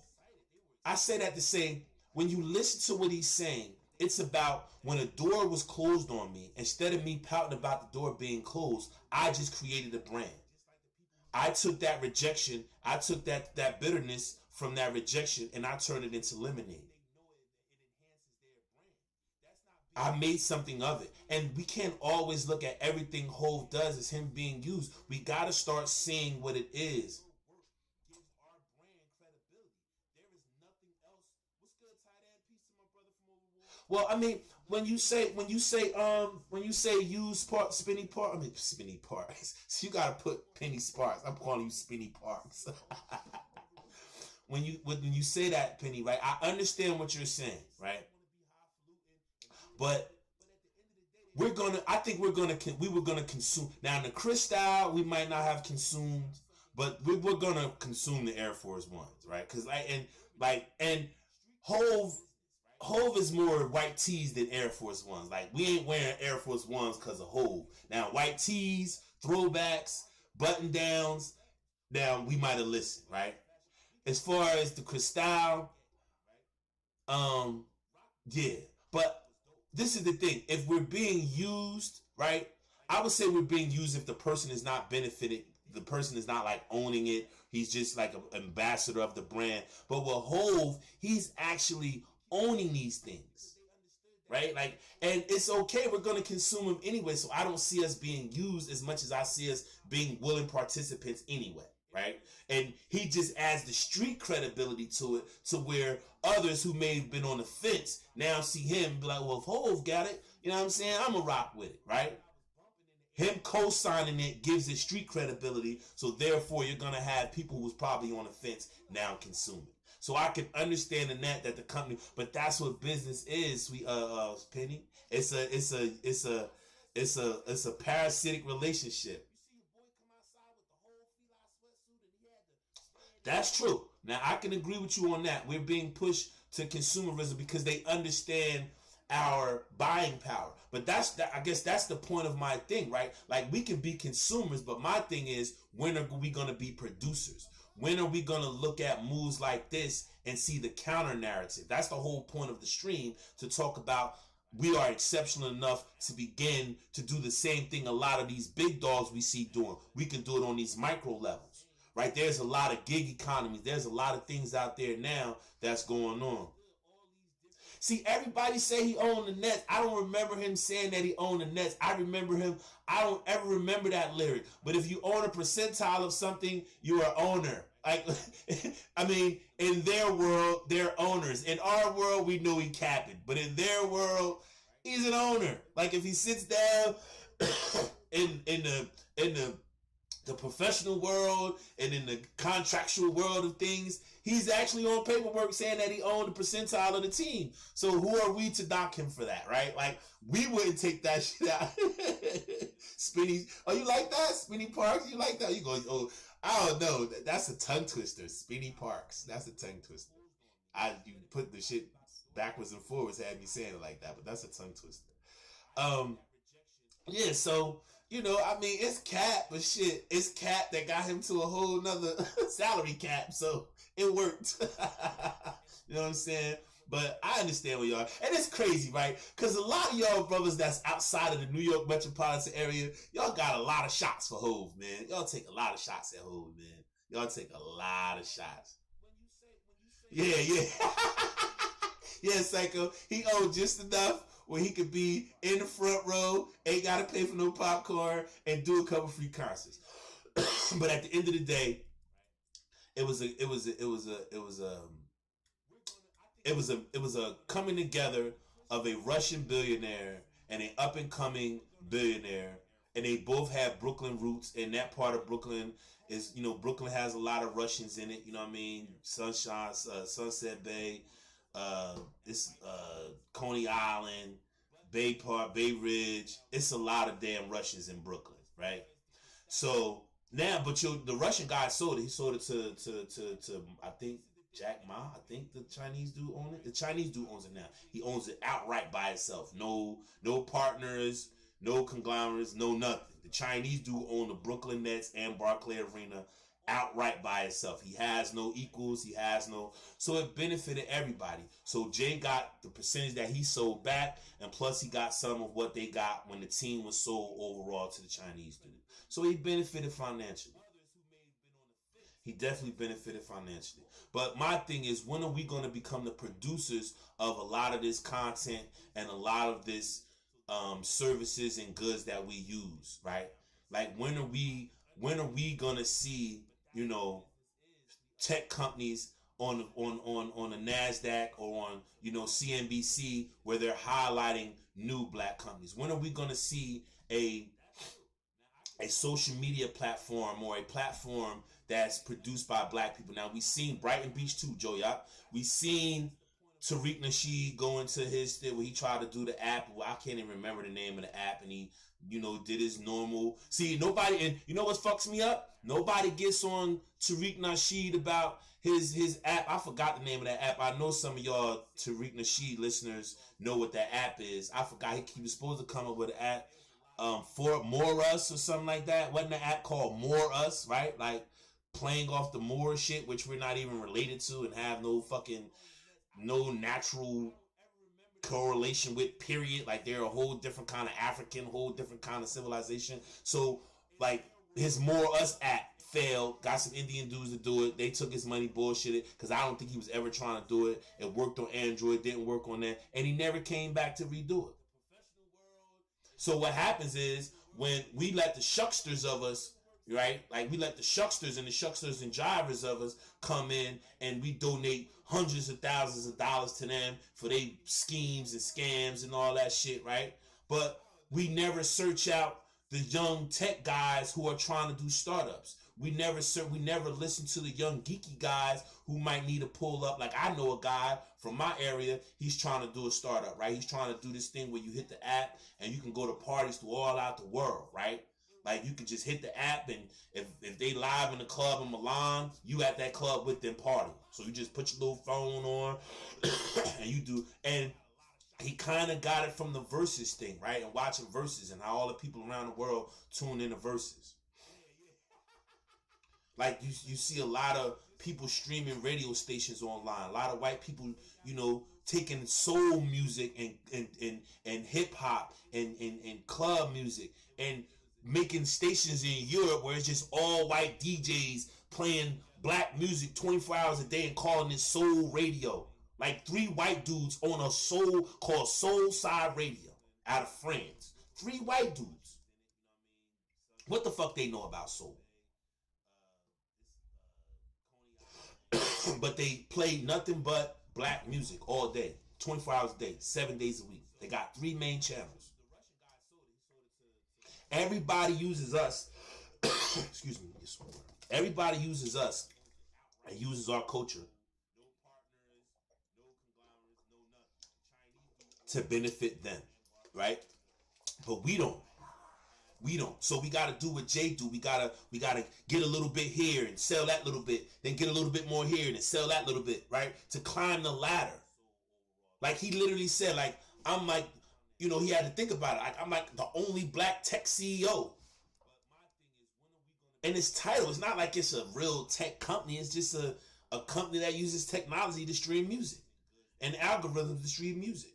I say that to say, when you listen to what he's saying, it's about when a door was closed on me, instead of me pouting about the door being closed, I just created a brand. I took that rejection, I took that bitterness from that rejection, and I turned it into lemonade. I made something of it. And we can't always look at everything Hove does as him being used. We got to start seeing what it is. Well, I mean, when you say use part, spinny parts. So you gotta put penny sparks. I'm calling you spinny parts. when you say that, Penny, right? I understand what you're saying, right? But we were gonna consume. Now in the Cristal, we might not have consumed, but we're gonna consume the Air Force Ones, right? Because and Hove is more white tees than Air Force Ones. Like, we ain't wearing Air Force Ones because of Hove. Now, white tees, throwbacks, button downs, now we might have listened, right? As far as the Cristal, yeah. But this is the thing. If we're being used, right, I would say we're being used if the person is not benefiting. The person is not like owning it. He's just like an ambassador of the brand. But with Hove, he's actually owning these things, right? Like, and it's okay. We're going to consume them anyway. So I don't see us being used as much as I see us being willing participants anyway, right? And he just adds the street credibility to it, to where others who may have been on the fence now see him and be like, well, if Hove got it, you know what I'm saying? I'm going to rock with it, right? Him co-signing it gives it street credibility, so therefore you're gonna have people who was probably on the fence now consuming. So I can understand in that the company, but that's what business is, sweet Penny. It's a parasitic relationship. That's true. Now I can agree with you on that. We're being pushed to consumerism because they understand our buying power. But I guess that's the point of my thing, right? Like, we can be consumers, but my thing is, when are we going to be producers? When are we going to look at moves like this and see the counter narrative? That's the whole point of the stream, to talk about we are exceptional enough to begin to do the same thing a lot of these big dogs we see doing. We can do it on these micro levels, right? There's a lot of gig economies. There's a lot of things out there now that's going on. See, everybody say he owned the Nets. I don't remember him saying that he owned the Nets. I don't ever remember that lyric. But if you own a percentile of something, you're an owner. Like, I mean, in their world, they're owners. In our world, we know he capping. But in their world, he's an owner. Like, if he sits down in the professional world and in the contractual world of things, he's actually on paperwork saying that he owned a percentile of the team. So who are we to knock him for that, right? Like, we wouldn't take that shit out. Spinny, oh, you like that? Spinny Parks, you like that? You go, oh, I don't know. That's a tongue twister. Spinny Parks, that's a tongue twister. You put the shit backwards and forwards, had me saying it like that, but that's a tongue twister. Yeah, so, you know, I mean, it's Cap, but shit, it's Cap that got him to a whole nother salary cap, so it worked. You know what I'm saying? But I understand where y'all are. And it's crazy, right? Because a lot of y'all brothers that's outside of the New York metropolitan area, y'all got a lot of shots for Hove, man. Y'all take a lot of shots at Hove, man. Y'all take a lot of shots. Yeah. Yeah, Psycho. He owed just enough where he could be in the front row, ain't got to pay for no popcorn, and do a couple free concerts. But at the end of the day, it was a coming together of a Russian billionaire and an up and coming billionaire, and they both have Brooklyn roots. And that part of Brooklyn is, you know, Brooklyn has a lot of Russians in it. You know what I mean? Sunshine, Sunset Bay, it's Coney Island, Bay Park, Bay Ridge. It's a lot of damn Russians in Brooklyn, right? So now, but the Russian guy sold it. He sold it to I think Jack Ma. I think the Chinese dude owns it. The Chinese dude owns it now. He owns it outright by itself. No partners, no conglomerates, no nothing. The Chinese dude owns the Brooklyn Nets and Barclays Arena outright by itself. He has no equals. So it benefited everybody. So Jay got the percentage that he sold back, and plus he got some of what they got when the team was sold overall to the Chinese dude. So he benefited financially. He definitely benefited financially. But my thing is, when are we going to become the producers of a lot of this content and a lot of this services and goods that we use, right? Like, when are we going to see, you know, tech companies on the NASDAQ or on, you know, CNBC, where they're highlighting new black companies? When are we going to see a social media platform or a platform that's produced by black people? Now, we seen Brighton Beach too, Joe. Yeah, we seen Tariq Nasheed going to his thing where he tried to do the app. Well, I can't even remember the name of the app, and he, did his normal. See, nobody, and you know what fucks me up? Nobody gets on Tariq Nasheed about his app. I forgot the name of that app. I know some of y'all Tariq Nasheed listeners know what that app is. I forgot he was supposed to come up with an app for More Us or something like that. Wasn't the app called More Us, right? Like playing off the Moor shit, which we're not even related to and have no natural correlation with, period. Like they're a whole different kind of African, whole different kind of civilization. So like his More Us app failed, got some Indian dudes to do it. They took his money, bullshitted, because I don't think he was ever trying to do it. It worked on Android, didn't work on that, and he never came back to redo it. So what happens is when we let the shucksters of us, right? Like we let the shucksters and drivers of us come in and we donate hundreds of thousands of dollars to them for their schemes and scams and all that shit, right? But we never search out the young tech guys who are trying to do startups. We never listen to the young geeky guys who might need to pull up. Like I know a guy from my area, he's trying to do a startup, right? He's trying to do this thing where you hit the app and you can go to parties to all out the world, right? Like you can just hit the app, and if they live in the club in Milan, you at that club with them party. So you just put your little phone on and you do. And he kind of got it from the Versus thing, right? And watching Versus and how all the people around the world tune into Versus. Like you see a lot of people streaming radio stations online. A lot of white people, taking soul music and hip hop and club music and making stations in Europe where it's just all white DJs playing black music 24 hours a day and calling it soul radio. Like 3 white dudes on a soul called Soul Side Radio out of France. 3 white dudes. What the fuck they know about soul? But they play nothing but black music all day, 24 hours a day, 7 days a week. They got 3 main channels. Everybody uses us. Excuse me. Everybody uses us and uses our culture to benefit them, right? But we don't. So we gotta do what Jay do. We gotta get a little bit here and sell that little bit, then get a little bit more here and then sell that little bit, right? To climb the ladder. Like he literally said, like I'm like, he had to think about it. Like I'm like the only black tech CEO. And its title, it's not like it's a real tech company. It's just a company that uses technology to stream music and algorithms to stream music.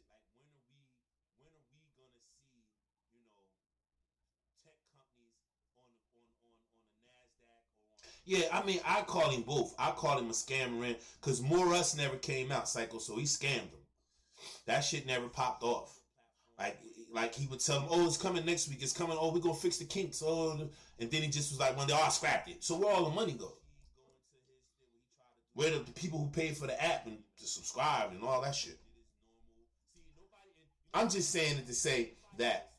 Yeah, I mean, I call him both. I call him a scammer because More Us never came out, Psycho, so he scammed them. That shit never popped off. Like he would tell them, oh, it's coming next week. It's coming. Oh, we're going to fix the kinks. Oh, and then he just was like, one day, I scrapped it. So where all the money go? Where the people who paid for the app and to subscribe and all that shit? I'm just saying it to say that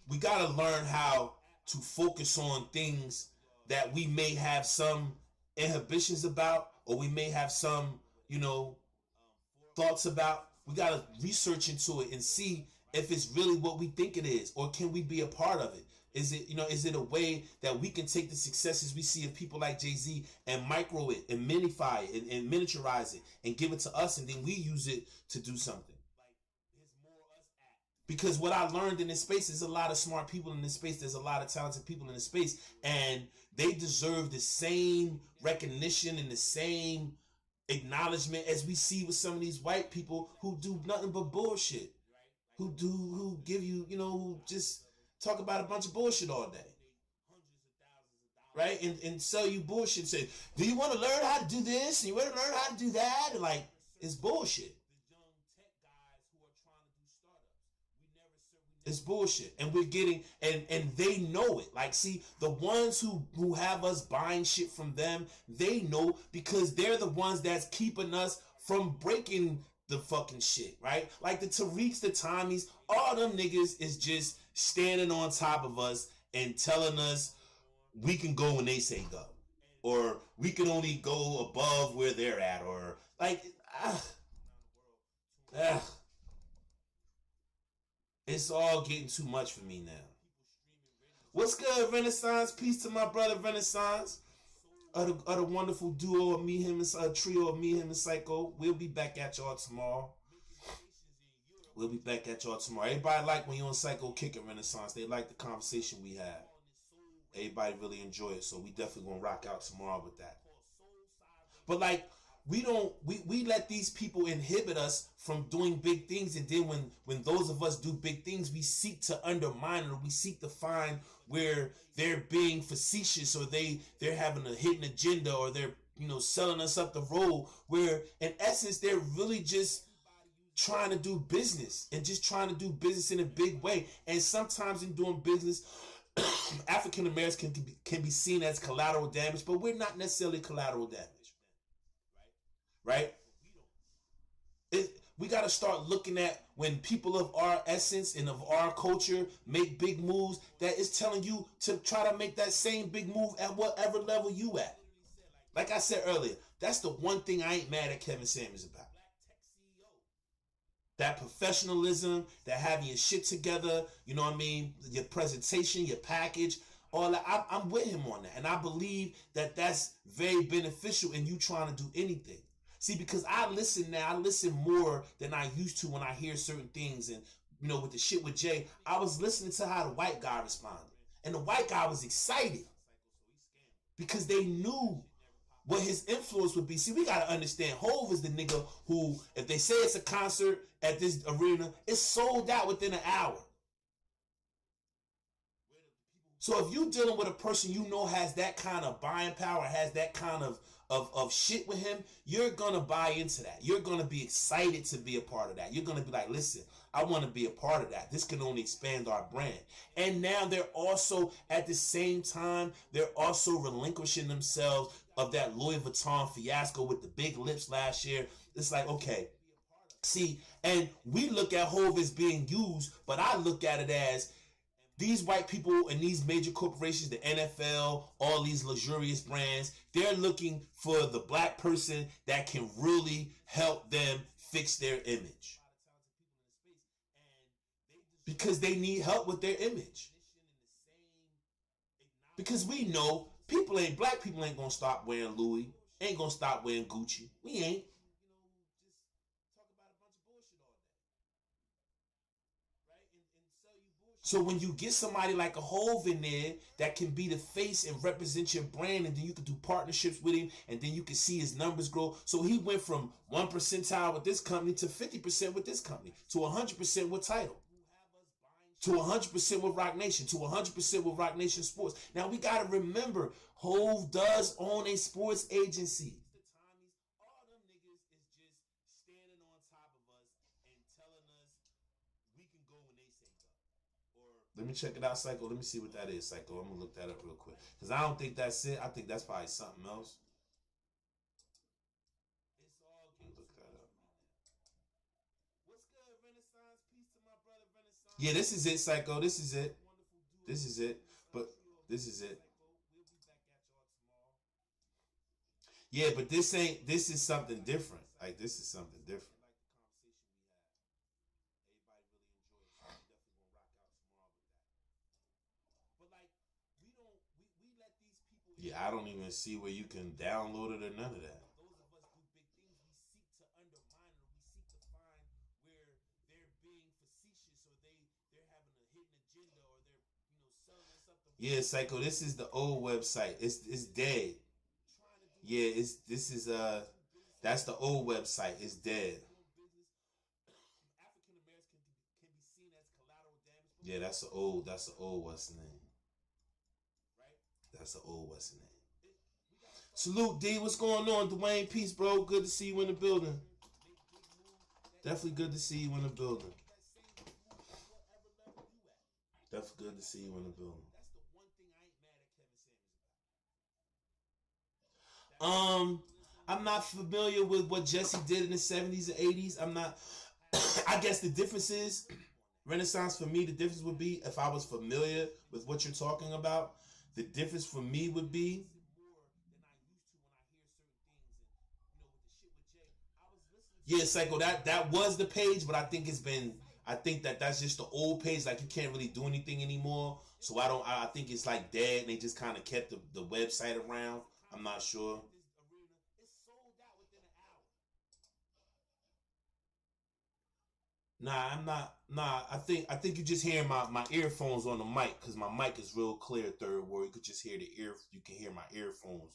we got to learn how to focus on things that we may have some inhibitions about, or we may have some, thoughts about. We got to research into it and see if it's really what we think it is, or can we be a part of it? Is it a way that we can take the successes we see of people like Jay-Z and micro it and minify it and miniaturize it and give it to us, and then we use it to do something? Because what I learned in this space is a lot of smart people in this space. There's a lot of talented people in this space, and they deserve the same recognition and the same acknowledgement as we see with some of these white people who do nothing but bullshit, who give you, who just talk about a bunch of bullshit all day, right? And sell you bullshit. Say, do you want to learn how to do this? And you want to learn how to do that? And like, it's bullshit. It's bullshit. And we're getting, and they know it. Like, see, the ones who have us buying shit from them, they know, because they're the ones that's keeping us from breaking the fucking shit, right? Like the Tariqs, the Tommies, all them niggas is just standing on top of us and telling us we can go when they say go. Or we can only go above where they're at. Or like, It's all getting too much for me now. What's good, Renaissance? Peace to my brother Renaissance. Of the wonderful duo of me, him, and trio of me, him, and Psycho. We'll be back at y'all tomorrow. Everybody like when you and Psycho kick it, Renaissance. They like the conversation we have. Everybody really enjoy it, so we definitely gonna rock out tomorrow with that. But like, we let these people inhibit us from doing big things, and then when those of us do big things, we seek to undermine it, or we seek to find where they're being facetious, or they're having a hidden agenda, or they're selling us up the road, where in essence they're really just trying to do business, and just trying to do business in a big way. And sometimes in doing business, African Americans can be seen as collateral damage, but we're not necessarily collateral damage, right? We got to start looking at when people of our essence and of our culture make big moves, that it's telling you to try to make that same big move at whatever level you at. Like I said earlier, that's the one thing I ain't mad at Kevin Samuels about. That professionalism, that having your shit together, you know what I mean? Your presentation, your package, all that. I'm with him on that. And I believe that that's very beneficial in you trying to do anything. See, because I listen now, I listen more than I used to when I hear certain things. And, with the shit with Jay, I was listening to how the white guy responded. And the white guy was excited because they knew what his influence would be. See, we got to understand, Hov is the nigga who, if they say it's a concert at this arena, it's sold out within an hour. So if you're dealing with a person has that kind of buying power, has that kind of shit with him, you're going to buy into that. You're going to be excited to be a part of that. You're going to be like, listen, I want to be a part of that. This can only expand our brand. And now they're also, at the same time, they're also relinquishing themselves of that Louis Vuitton fiasco with the big lips last year. It's like, okay, see, and we look at Hov as being used, but I look at it as these white people and these major corporations, the NFL, all these luxurious brands, they're looking for the black person that can really help them fix their image. Because they need help with their image. Because we know black people ain't gonna stop wearing Louis, ain't gonna stop wearing Gucci. We ain't. So when you get somebody like a Hov in there that can be the face and represent your brand, and then you can do partnerships with him, and then you can see his numbers grow. So he went from 1 percentile with this company to 50% with this company, to 100% with Tidal, to 100% with Rock Nation, to 100% with Rock Nation Sports. Now we got to remember, Hov does own a sports agency. Let me check it out, Psycho. Let me see what that is, Psycho. I'm going to look that up real quick. Because I don't think that's it. I think that's probably something else. Look that up. Yeah, this is it, Psycho. This is it. This is it. But this is it. Yeah, but this is something different. Like, this is something different. Yeah, I don't even see where you can download it or none of that. Yeah, Psycho, this is the old website. It's dead. Yeah, that's the old website. It's dead. Yeah, that's the old what's the name? That's the old what's the name? Salute, D. What's going on? Dwayne, peace, bro. Good to see you in the building. Definitely good to see you in the building. Definitely good to see you in the building. I'm not familiar with what Jesse did in the 70s and 80s. I'm not. I guess the difference is, Renaissance for me, the difference would be if I was familiar with what you're talking about. The difference for me would be yeah, Psycho, that was the page, but I think it's been I think that's just the old page. Like, you can't really do anything anymore. So I think it's like dead, and they just kind of kept the website around. I'm not sure. Nah, I'm not. Nah, I think you just hearing my earphones on the mic, because my mic is real clear. Third word, you could just hear you can hear my earphones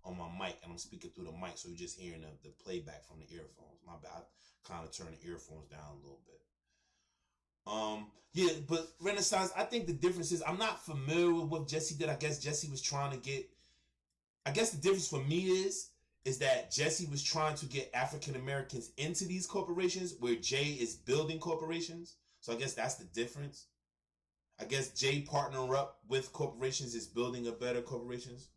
on my mic, and I'm speaking through the mic, so you're just hearing the playback from the earphones. My bad. I kind of turn the earphones down a little bit. Yeah, but Renaissance, I think the difference is I'm not familiar with what Jesse did. I guess Jesse was trying to get. I guess the difference for me is that Jesse was trying to get African Americans into these corporations, where Jay is building corporations. So I guess that's the difference. I guess Jay partnering up with corporations is building a better corporations.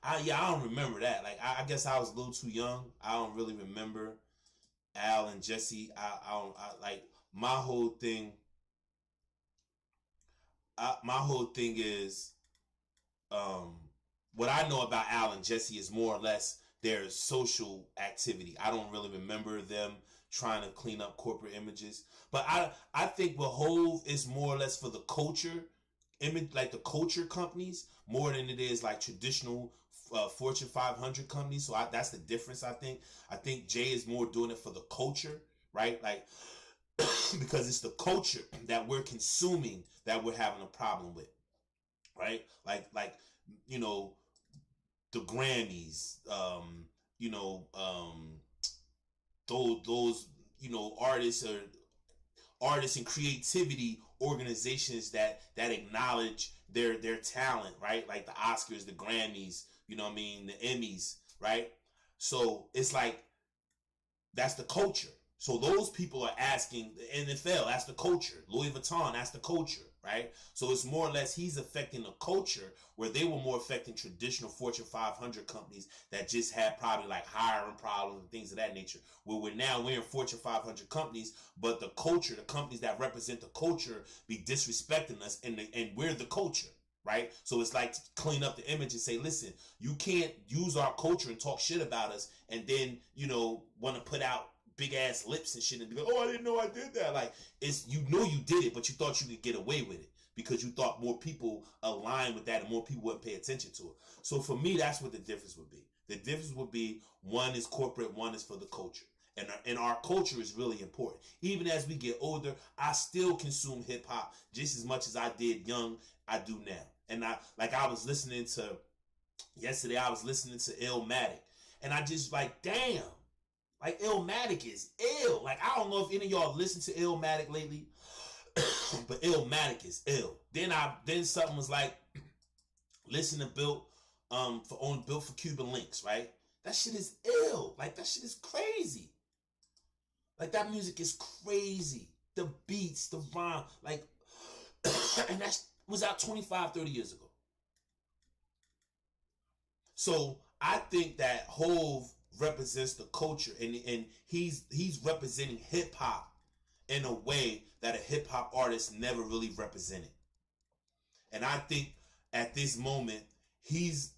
I don't remember that. Like, I guess I was a little too young. I don't really remember Al and Jesse. I like my whole thing. My whole thing is, what I know about Al and Jesse is more or less their social activity. I don't really remember them trying to clean up corporate images, but I think what Hove is more or less for the culture image, like the culture companies, more than it is like traditional Fortune 500 companies. So that's the difference. I think Jay is more doing it for the culture, right? Like, because it's the culture that we're consuming that we're having a problem with, right? Like you know, the Grammys, those artists and creativity organizations that acknowledge their talent, right? Like the Oscars, the Grammys, you know what I mean, the Emmys, right? So it's like, that's the culture. So those people are asking the NFL, that's the culture. Louis Vuitton, that's the culture, right? So it's more or less he's affecting the culture, where they were more affecting traditional Fortune 500 companies that just had probably like hiring problems and things of that nature. Where we're in Fortune 500 companies, but the culture, the companies that represent the culture, be disrespecting us, and we're the culture, right? So it's like to clean up the image and say, listen, you can't use our culture and talk shit about us, and then want to put out big ass lips and shit and be like, oh, I didn't know I did that. Like, it's, you did it, but you thought you could get away with it because you thought more people aligned with that and more people wouldn't pay attention to it. So for me, that's what the difference would be. The difference would be, one is corporate, one is for the culture. And our culture is really important. Even as we get older, I still consume hip hop just as much as I did young. I do now. And I was listening to yesterday. I was listening to Illmatic, and I just like, damn. Like, Illmatic is ill. Like, I don't know if any of y'all listen to Illmatic lately, but Illmatic is ill. Then something was like, listen to Built for Cuban Links, right? That shit is ill. Like, that shit is crazy. Like, that music is crazy. The beats, the rhyme, like, and that was out 25, 30 years ago. So I think that Hove represents the culture, and he's representing hip hop in a way that a hip hop artist never really represented. And I think at this moment he's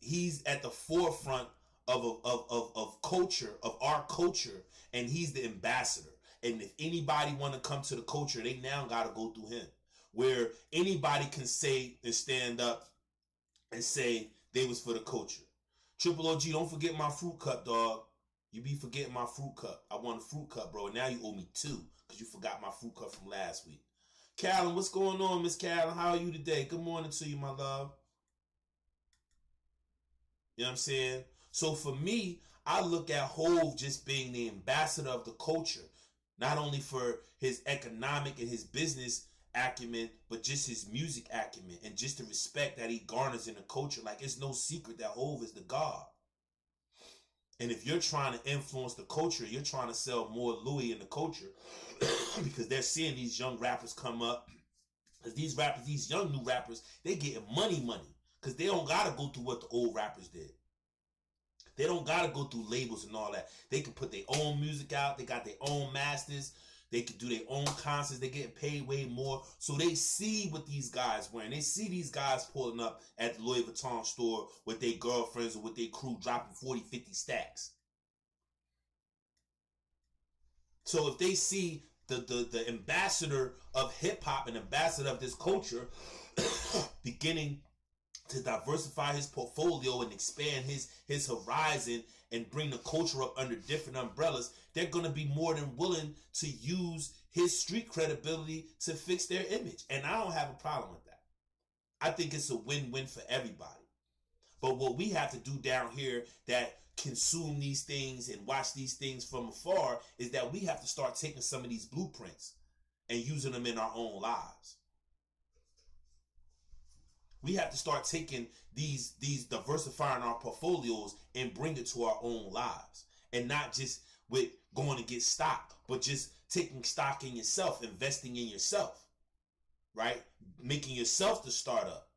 at the forefront of culture, of our culture, and he's the ambassador. And if anybody want to come to the culture, they now got to go through him. Where anybody can say and stand up and say they was for the culture. Triple OG, don't forget my fruit cup, dog. You be forgetting my fruit cup. I want a fruit cup, bro. And now you owe me 2 because you forgot my fruit cup from last week. Callan, what's going on, Miss Callan? How are you today? Good morning to you, my love. You know what I'm saying? So for me, I look at Hove just being the ambassador of the culture, not only for his economic and his business acumen, but just his music acumen and just the respect that he garners in the culture. Like, it's no secret that Hove is the god. And if you're trying to influence the culture, you're trying to sell more Louis in the culture because they're seeing these young rappers come up. Because these young new rappers, they getting money because they don't got to go through what the old rappers did. They don't got to go through labels and all that. They can put their own music out. They got their own masters. They can do their own concerts. They're getting paid way more. So they see what these guys wearing. They see these guys pulling up at the Louis Vuitton store with their girlfriends or with their crew dropping 40, 50 stacks. So if they see the ambassador of hip hop and ambassador of this culture beginning to diversify his portfolio and expand his horizon and bring the culture up under different umbrellas, they're going to be more than willing to use his street credibility to fix their image. And I don't have a problem with that. I think it's a win-win for everybody. But what we have to do down here that consume these things and watch these things from afar is that we have to start taking some of these blueprints and using them in our own lives. We have to start taking these diversifying our portfolios and bring it to our own lives. And not just with going to get stock, but just taking stock in yourself, investing in yourself, right? Making yourself the startup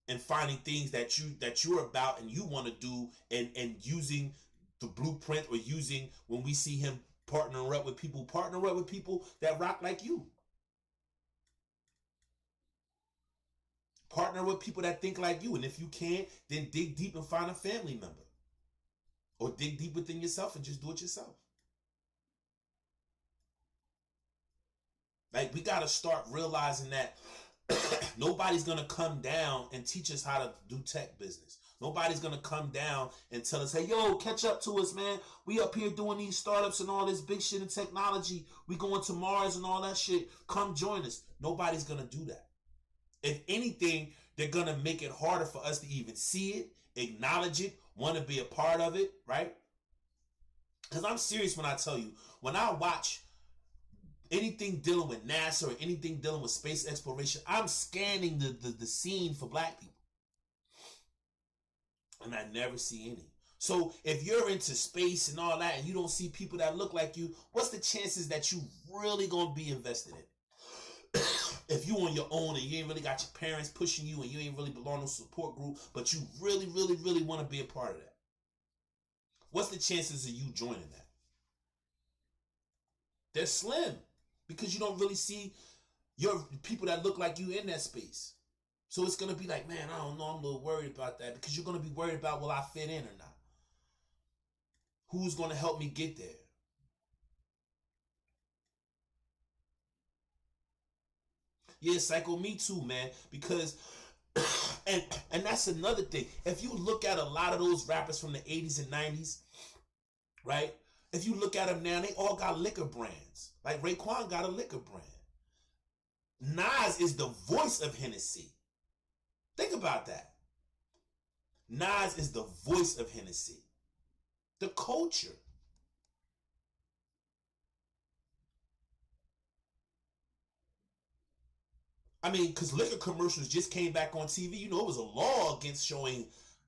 and finding things that you're about and you want to do, and using the blueprint, or using, when we see him partner up with people that rock like you. Partner with people that think like you. And if you can't, then dig deep and find a family member. Or dig deep within yourself and just do it yourself. Like, we got to start realizing that nobody's going to come down and teach us how to do tech business. Nobody's going to come down and tell us, hey, yo, catch up to us, man. We up here doing these startups and all this big shit in technology. We going to Mars and all that shit. Come join us. Nobody's going to do that. If anything, they're going to make it harder for us to even see it, acknowledge it, want to be a part of it, right? Because I'm serious when I tell you, when I watch anything dealing with NASA or anything dealing with space exploration, I'm scanning the scene for black people. And I never see any. So if you're into space and all that and you don't see people that look like you, what's the chances that you really going to be invested in it? If you on your own and you ain't really got your parents pushing you and you ain't really belong to a support group, but you really, really, really want to be a part of that, what's the chances of you joining that? They're slim, because you don't really see your people that look like you in that space. So it's going to be like, man, I don't know, I'm a little worried about that, because you're going to be worried about, will I fit in or not? Who's going to help me get there? Yeah, Psycho, me too, man. Because, and that's another thing. If you look at a lot of those rappers from the 80s and 90s, right? If you look at them now, they all got liquor brands. Like Raekwon got a liquor brand. Nas is the voice of Hennessy. Think about that. Nas is the voice of Hennessy. The culture. I mean, because liquor commercials just came back on TV. You know, it was a law against showing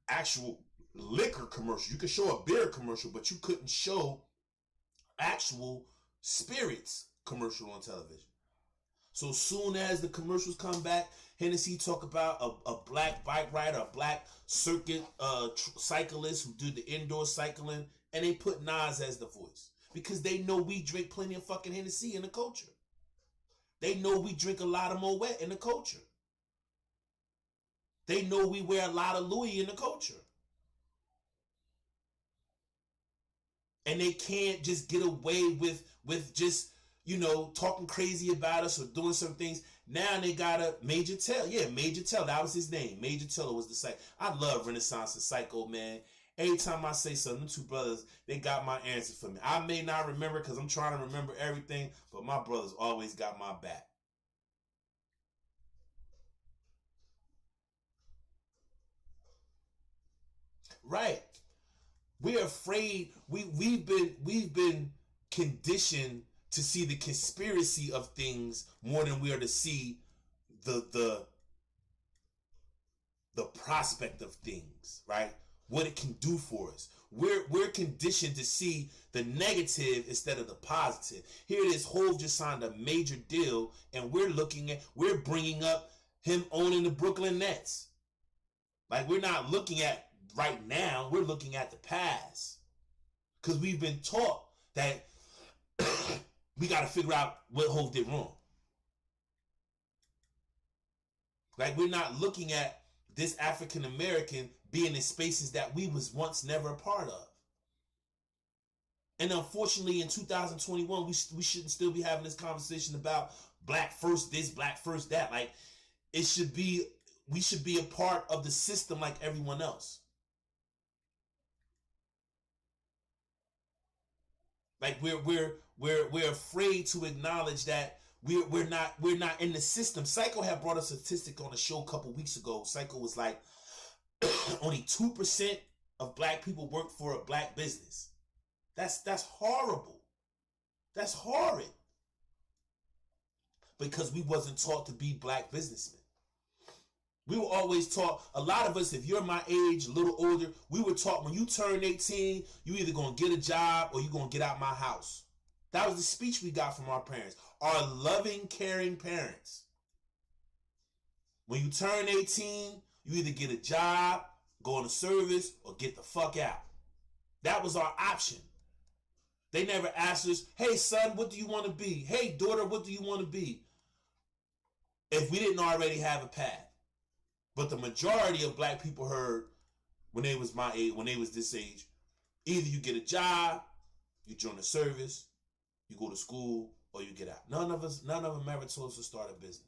actual liquor commercials. You could show a beer commercial, but you couldn't show actual spirits commercial on television. So soon as the commercials come back, Hennessy talk about a black bike rider, a black circuit cyclist who did the indoor cycling, and they put Nas as the voice. Because they know we drink plenty of fucking Hennessy in the culture. They know we drink a lot of MOET in the culture. They know we wear a lot of Louis in the culture. And they can't just get away with just, you know, talking crazy about us or doing some things. Now they got a Major Tell. Yeah, Major Tell. That was his name. Major Teller was the site. I love Renaissance and Psycho, man. Every time I say something, them two brothers, they got my answer for me. I may not remember because I'm trying to remember everything, but my brothers always got my back. Right. We're afraid. We've been conditioned to see the conspiracy of things more than we are to see the prospect of things, right? What it can do for us. We're conditioned to see the negative instead of the positive. Here it is, Hov just signed a major deal, and we're bringing up him owning the Brooklyn Nets. Like, we're not looking at right now, we're looking at the past. Because we've been taught that we got to figure out what Hov did wrong. Like, we're not looking at this African American being in spaces that we was once never a part of. And unfortunately, in 2021, we shouldn't still be having this conversation about black first this, black first that. Like, we should be a part of the system like everyone else. Like we're afraid to acknowledge that we're not in the system. Psycho had brought a statistic on the show a couple weeks ago. Psycho was like, only 2% of black people work for a black business. That's horrible. That's horrid. Because we wasn't taught to be black businessmen. We were always taught, a lot of us, if you're my age, a little older, we were taught when you turn 18, you either gonna get a job or you're gonna get out my house. That was the speech we got from our parents, our loving, caring parents. When you turn 18, you either get a job, go into service, or get the fuck out. That was our option. They never asked us, hey son, what do you want to be? Hey daughter, what do you want to be? If we didn't already have a path. But the majority of black people heard when they was my age, when they was this age, either you get a job, you join the service, you go to school, or you get out. None of them ever told us to start a business.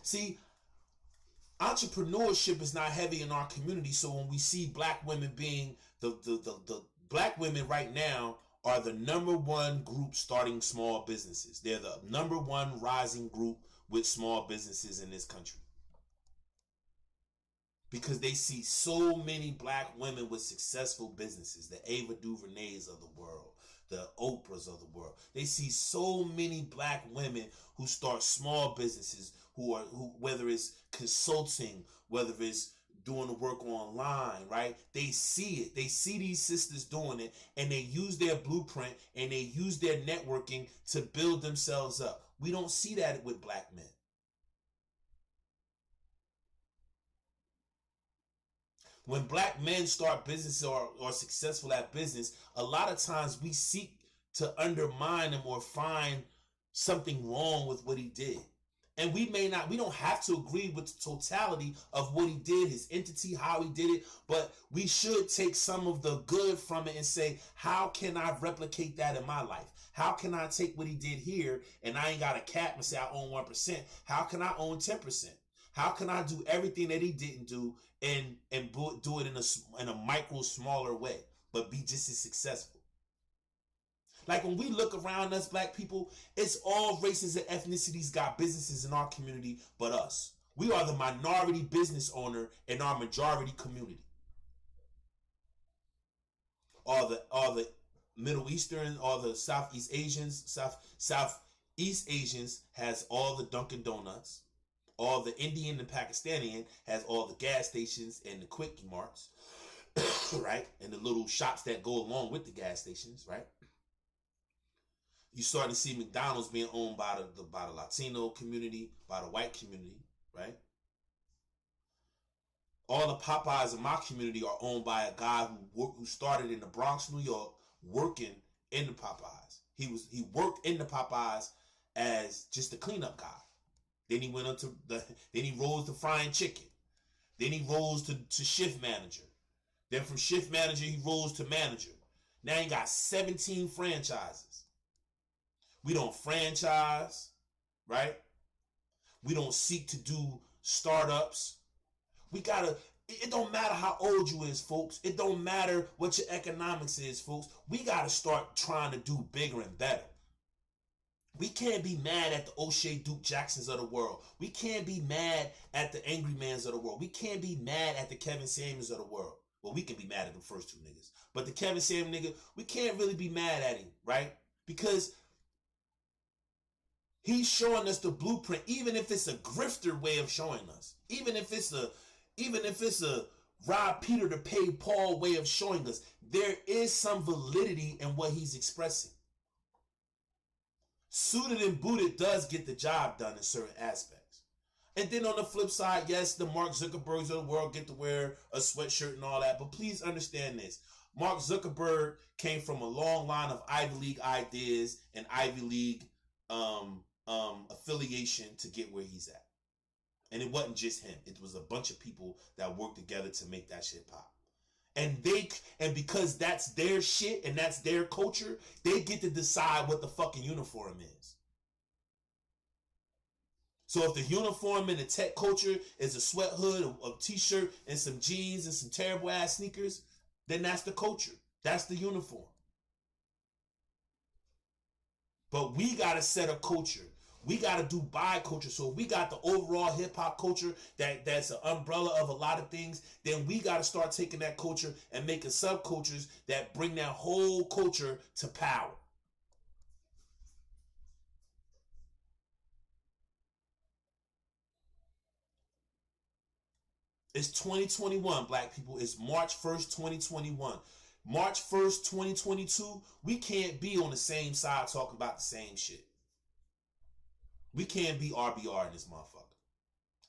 See, entrepreneurship is not heavy in our community, so when we see black women being the black women right now are the #1 group starting small businesses. They're the #1 rising group with small businesses in this country. Because they see so many black women with successful businesses, the Ava DuVernays of the world, the Oprahs of the world. They see so many black women who start small businesses, who whether it's consulting, whether it's doing the work online, right? They see it. They see these sisters doing it, and they use their blueprint and they use their networking to build themselves up. We don't see that with black men. When black men start business or are successful at business, a lot of times we seek to undermine him or find something wrong with what he did. And we don't have to agree with the totality of what he did, his entity, how he did it, but we should take some of the good from it and say, how can I replicate that in my life? How can I take what he did here and I ain't got a cap and say I own 1%? How can I own 10%? How can I do everything that he didn't do and do it in a micro, smaller way, but be just as successful? Like when we look around us, black people, it's all races and ethnicities got businesses in our community but us. We are the minority business owner in our majority community. All the Middle Eastern, all the Southeast Asians, Southeast Asians has all the Dunkin' Donuts. All the Indian and Pakistani has all the gas stations and the quick marts, right? And the little shops that go along with the gas stations, right? You start to see McDonald's being owned by the Latino community, by the white community, right? All the Popeyes in my community are owned by a guy who started in the Bronx, New York, working in the Popeyes. He worked in the Popeyes as just a cleanup guy. Then he went then he rose to frying chicken. Then he rose to shift manager. Then from shift manager, he rose to manager. Now he got 17 franchises. We don't franchise, right? We don't seek to do startups. It don't matter how old you is, folks. It don't matter what your economics is, folks. We gotta start trying to do bigger and better. We can't be mad at the O'Shea Duke Jacksons of the world. We can't be mad at the Angry Mans of the world. We can't be mad at the Kevin Samuels of the world. Well, we can be mad at the first two niggas. But the Kevin Samuel nigga, we can't really be mad at him, right? Because he's showing us the blueprint, even if it's a grifter way of showing us. Even if it's a rob Peter to pay Paul way of showing us, there is some validity in what he's expressing. Suited and booted does get the job done in certain aspects. And then on the flip side, yes, the Mark Zuckerbergs of the world get to wear a sweatshirt and all that. But please understand this. Mark Zuckerberg came from a long line of Ivy League ideas and Ivy League affiliation to get where he's at. And it wasn't just him. It was a bunch of people that worked together to make that shit pop. And because that's their shit and that's their culture, they get to decide what the fucking uniform is. So if the uniform in the tech culture is a sweat hood, a t-shirt, and some jeans and some terrible ass sneakers, then that's the culture. That's the uniform. But we gotta set a culture. We gotta do bi culture. So if we got the overall hip hop culture that's an umbrella of a lot of things, then we gotta start taking that culture and making subcultures that bring that whole culture to power. It's 2021, black people. It's March 1st, 2021. March 1st, 2022, we can't be on the same side talking about the same shit. We can't be RBR in this motherfucker.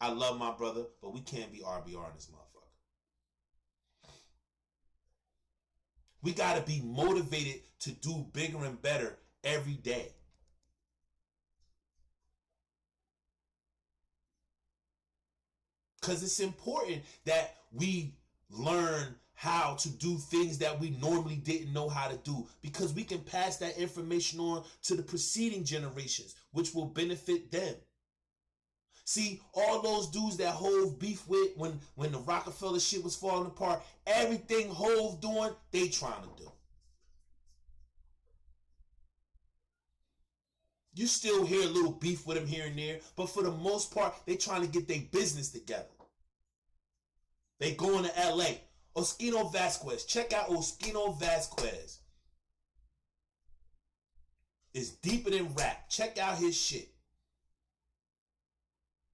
I love my brother, but we can't be RBR in this motherfucker. We got to be motivated to do bigger and better every day. Because it's important that we learn how to do things that we normally didn't know how to do, because we can pass that information on to the preceding generations, which will benefit them. See, all those dudes that Hove beef with when the Rockefeller shit was falling apart, everything Hove doing, they trying to do. You still hear a little beef with them here and there, but for the most part, they trying to get their business together. They going to LA. Oskino Vasquez. Check out Oskino Vasquez. It's deeper than rap. Check out his shit.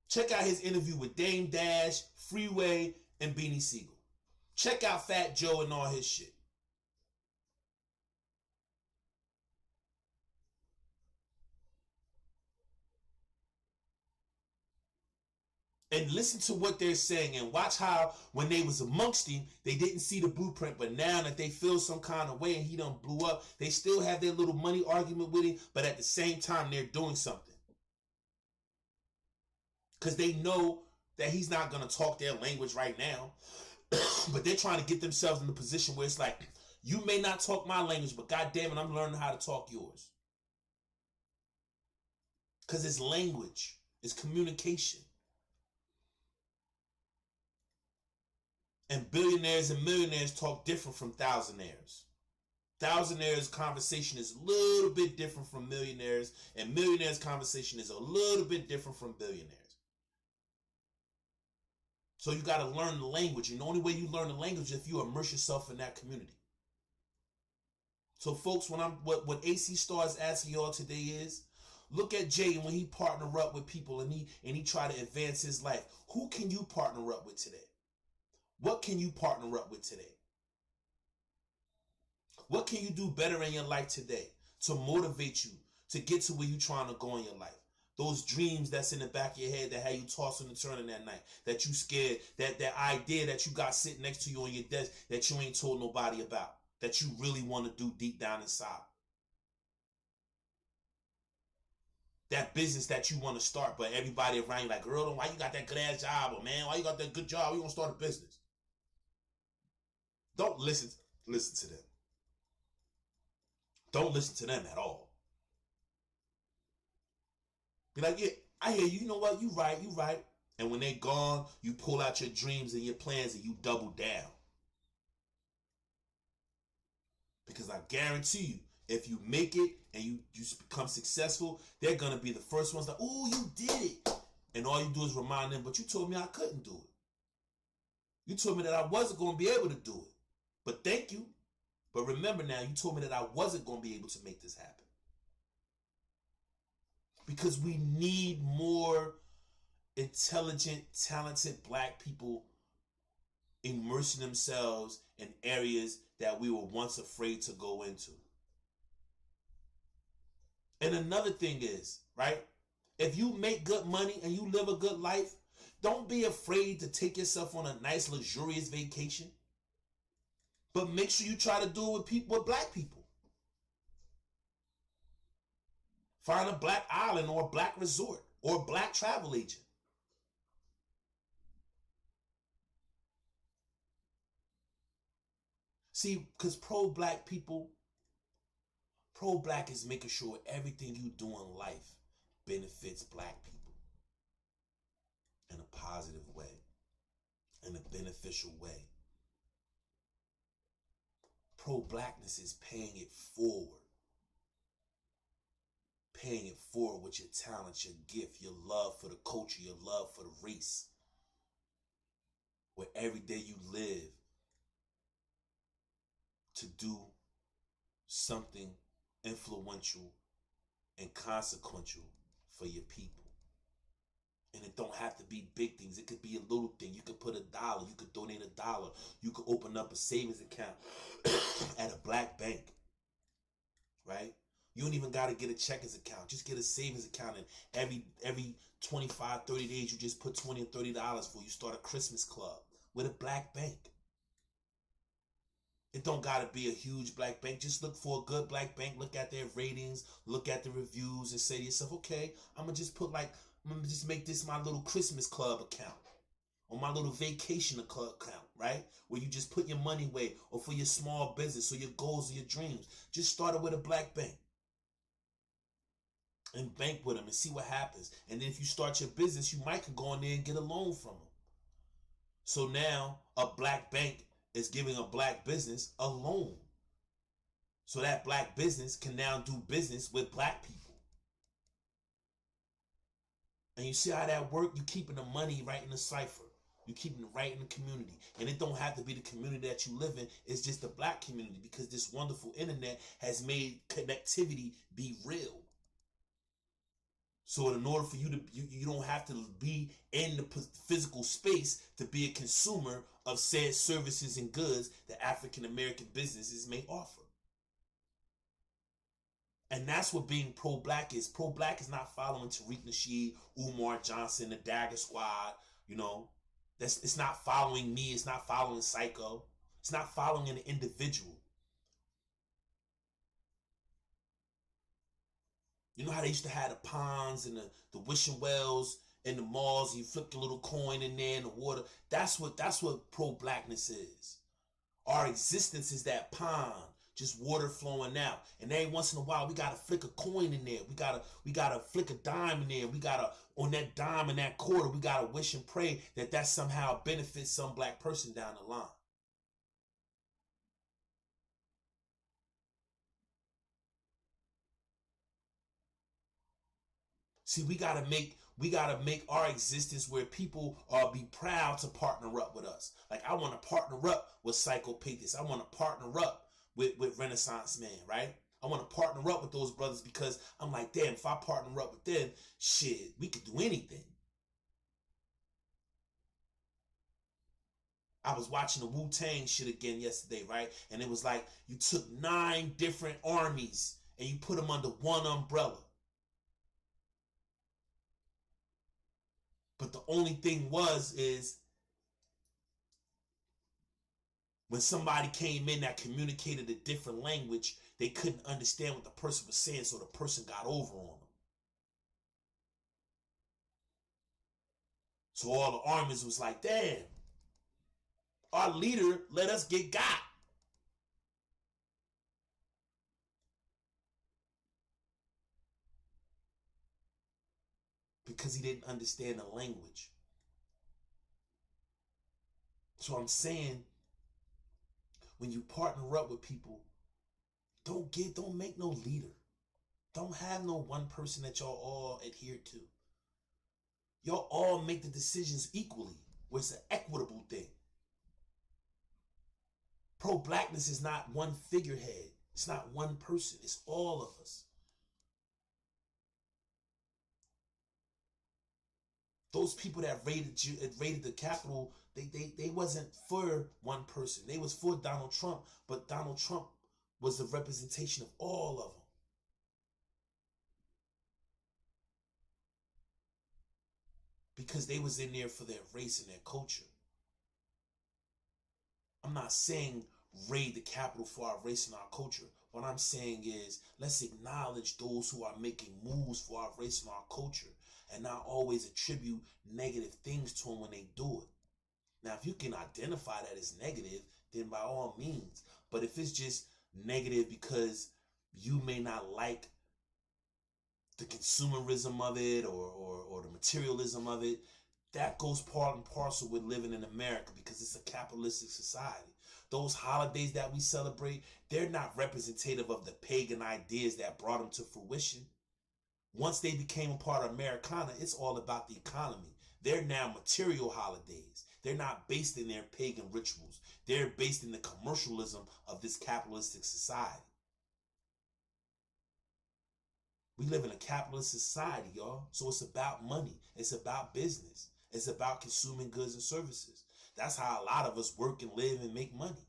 Check out his interview with Dame Dash, Freeway, and Beanie Siegel. Check out Fat Joe and all his shit. And listen to what they're saying and watch how when they was amongst him, they didn't see the blueprint. But now that they feel some kind of way and he done blew up, they still have their little money argument with him. But at the same time, they're doing something. Because they know that he's not going to talk their language right now. But they're trying to get themselves in a position where it's like, you may not talk my language, but goddamn it, I'm learning how to talk yours. Because it's language. It's communication. And billionaires and millionaires talk different from thousandaires. Thousandaires' conversation is a little bit different from millionaires, and millionaires' conversation is a little bit different from billionaires. So you got to learn the language, and the only way you learn the language is if you immerse yourself in that community. So folks, what AC Star is asking y'all today is, look at Jay and when he partner up with people and he try to advance his life. Who can you partner up with today? What can you partner up with today? What can you do better in your life today to motivate you to get to where you're trying to go in your life? Those dreams that's in the back of your head that had you tossing and turning that night, that you scared, that idea that you got sitting next to you on your desk that you ain't told nobody about, that you really want to do deep down inside. That business that you want to start, but everybody around you like, girl, why you got that good ass job? Or man, why you got that good job? You want to start a business? Don't listen to them. Don't listen to them at all. Be like, yeah, I hear you. You know what? You right. And when they're gone, you pull out your dreams and your plans and you double down. Because I guarantee you, if you make it and you become successful, they're going to be the first ones like, oh, you did it. And all you do is remind them, but you told me I couldn't do it. You told me that I wasn't going to be able to do it. But thank you. But remember now, you told me that I wasn't going to be able to make this happen. Because we need more intelligent, talented black people immersing themselves in areas that we were once afraid to go into. And another thing is, right? If you make good money and you live a good life, don't be afraid to take yourself on a nice, luxurious vacation. But make sure you try to do it with black people. Find a black island or a black resort or a black travel agent. See, because pro-black people, pro-black is making sure everything you do in life benefits black people in a positive way, in a beneficial way. Pro-blackness is paying it forward. Paying it forward with your talent, your gift, your love for the culture, your love for the race. Where every day you live to do something influential and consequential for your people. And it don't have to be big things. It could be a little thing. You could put $1. You could donate $1. You could open up a savings account at a black bank, right? You don't even got to get a checkers account. Just get a savings account, and every 25, 30 days, you just put $20 and $30 for. You start a Christmas club with a black bank. It don't got to be a huge black bank. Just look for a good black bank. Look at their ratings. Look at the reviews and say to yourself, okay, I'm going to just make this my little Christmas club account or my little vacation club account, right? Where you just put your money away, or for your small business or your goals or your dreams. Just start it with a black bank and bank with them and see what happens. And then if you start your business, you might could go in there and get a loan from them. So now a black bank is giving a black business a loan. So that black business can now do business with black people. And you see how that works? You keeping the money right in the cipher. You keeping it right in the community. And it don't have to be the community that you live in. It's just the black community, because this wonderful internet has made connectivity be real. So in order for you to, you don't have to be in the physical space to be a consumer of said services and goods that African-American businesses may offer. And that's what being pro-black is. Pro-black is not following Tariq Nasheed, Umar Johnson, the Dagger Squad, you know. It's not following me. It's not following Psycho. It's not following an individual. You know how they used to have the ponds and the wishing wells in the malls? You flip your little coin in there in the water. That's what pro-blackness is. Our existence is that pond, just water flowing out. And every once in a while, we gotta flick a coin in there. We gotta flick a dime in there. We gotta, on that dime and that quarter, we gotta wish and pray that somehow benefits some black person down the line. See, we gotta make our existence where people be proud to partner up with us. Like, I want to partner up with Psychopathics. I want to partner up with Renaissance Man, right? I want to partner up with those brothers because I'm like, damn, if I partner up with them, shit, we could do anything. I was watching the Wu-Tang shit again yesterday, right? And it was like, you took 9 different armies and you put them under one umbrella. But the only thing is when somebody came in that communicated a different language, they couldn't understand what the person was saying, so the person got over on them. So all the armies was like, damn, our leader let us get got. Because he didn't understand the language. So I'm saying, when you partner up with people, don't make no leader. Don't have no one person that y'all all adhere to. Y'all all make the decisions equally, where it's an equitable thing. Pro-blackness is not one figurehead. It's not one person. It's all of us. Those people that raided the Capitol, they wasn't for one person. They was for Donald Trump, but Donald Trump was the representation of all of them. Because they was in there for their race and their culture. I'm not saying raid the Capitol for our race and our culture. What I'm saying is, let's acknowledge those who are making moves for our race and our culture, and not always attribute negative things to them when they do it. Now, if you can identify that as negative, then by all means. But if it's just negative because you may not like the consumerism of it or the materialism of it, that goes part and parcel with living in America because it's a capitalistic society. Those holidays that we celebrate, they're not representative of the pagan ideas that brought them to fruition. Once they became a part of Americana, it's all about the economy. They're now material holidays. They're not based in their pagan rituals. They're based in the commercialism of this capitalistic society. We live in a capitalist society, y'all. So it's about money. It's about business. It's about consuming goods and services. That's how a lot of us work and live and make money.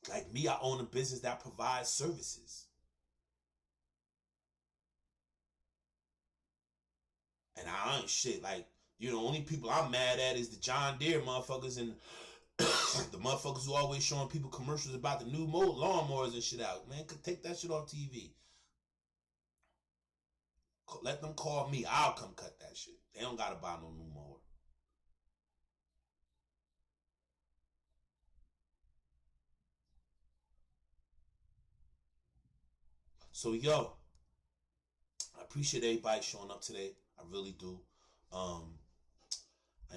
Like me, I own a business that provides services. And I ain't shit. Like, you know, only people I'm mad at is the John Deere motherfuckers and the motherfuckers who always showing people commercials about the new lawnmowers and shit out. Man, could take that shit off TV. Let them call me. I'll come cut that shit. They don't gotta buy no new mower. So, yo, I appreciate everybody showing up today. I really do. I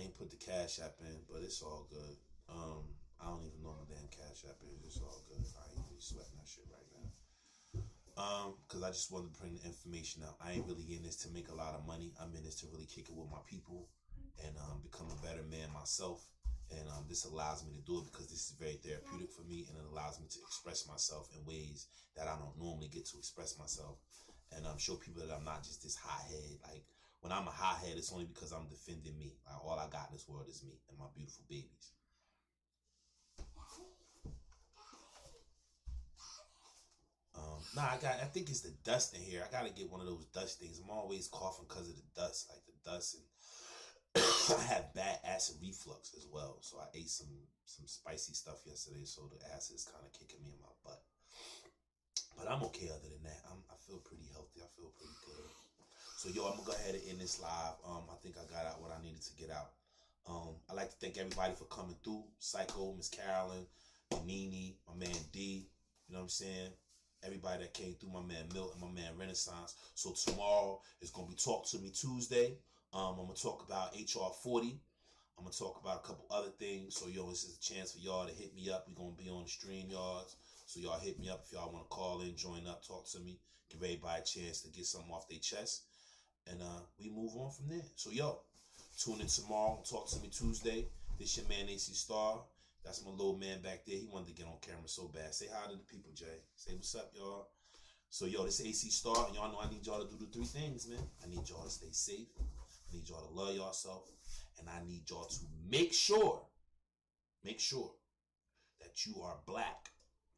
ain't put the Cash App in, but it's all good. I don't even know the damn Cash App is. It's all good. I ain't really sweating that shit right now. Because I just wanted to bring the information out. I ain't really in this to make a lot of money. I'm in this to really kick it with my people and become a better man myself. And this allows me to do it because this is very therapeutic for me, and it allows me to express myself in ways that I don't normally get to express myself. And show people that I'm not just this hothead. Like, when I'm a hothead, it's only because I'm defending me. Like, all I got in this world is me and my beautiful babies. I think it's the dust in here. I gotta get one of those dust things. I'm always coughing because of the dust, like the dust, and I have bad acid reflux as well. So I ate some spicy stuff yesterday, so the acid is kind of kicking me in my butt. But I'm okay other than that. I feel pretty healthy. I feel pretty good. So yo, I'm gonna go ahead and end this live. I think I got out what I needed to get out. I'd like to thank everybody for coming through. Psycho, Miss Carolyn, Nene, my man D. You know what I'm saying? Everybody that came through, my man Milton, my man Renaissance. So tomorrow is going to be Talk to Me Tuesday. I'm going to talk about HR 40. I'm going to talk about a couple other things. So, yo, this is a chance for y'all to hit me up. We're going to be on the StreamYards. So, y'all hit me up if y'all want to call in, join up, talk to me. Give everybody a chance to get something off their chest. And we move on from there. So, yo, tune in tomorrow. Talk to Me Tuesday. This your man, AC Star. That's my little man back there. He wanted to get on camera so bad. Say hi to the people, Jay. Say what's up, y'all. So, yo, this AC Star. And y'all know I need y'all to do the 3 things, man. I need y'all to stay safe. I need y'all to love yourself. And I need y'all to make sure that you are black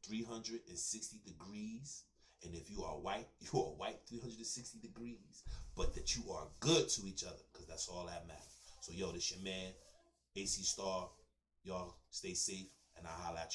360 degrees. And if you are white 360 degrees. But that you are good to each other, because that's all that matters. So, yo, this your man, AC Star. Y'all stay safe, and I'll holla at you.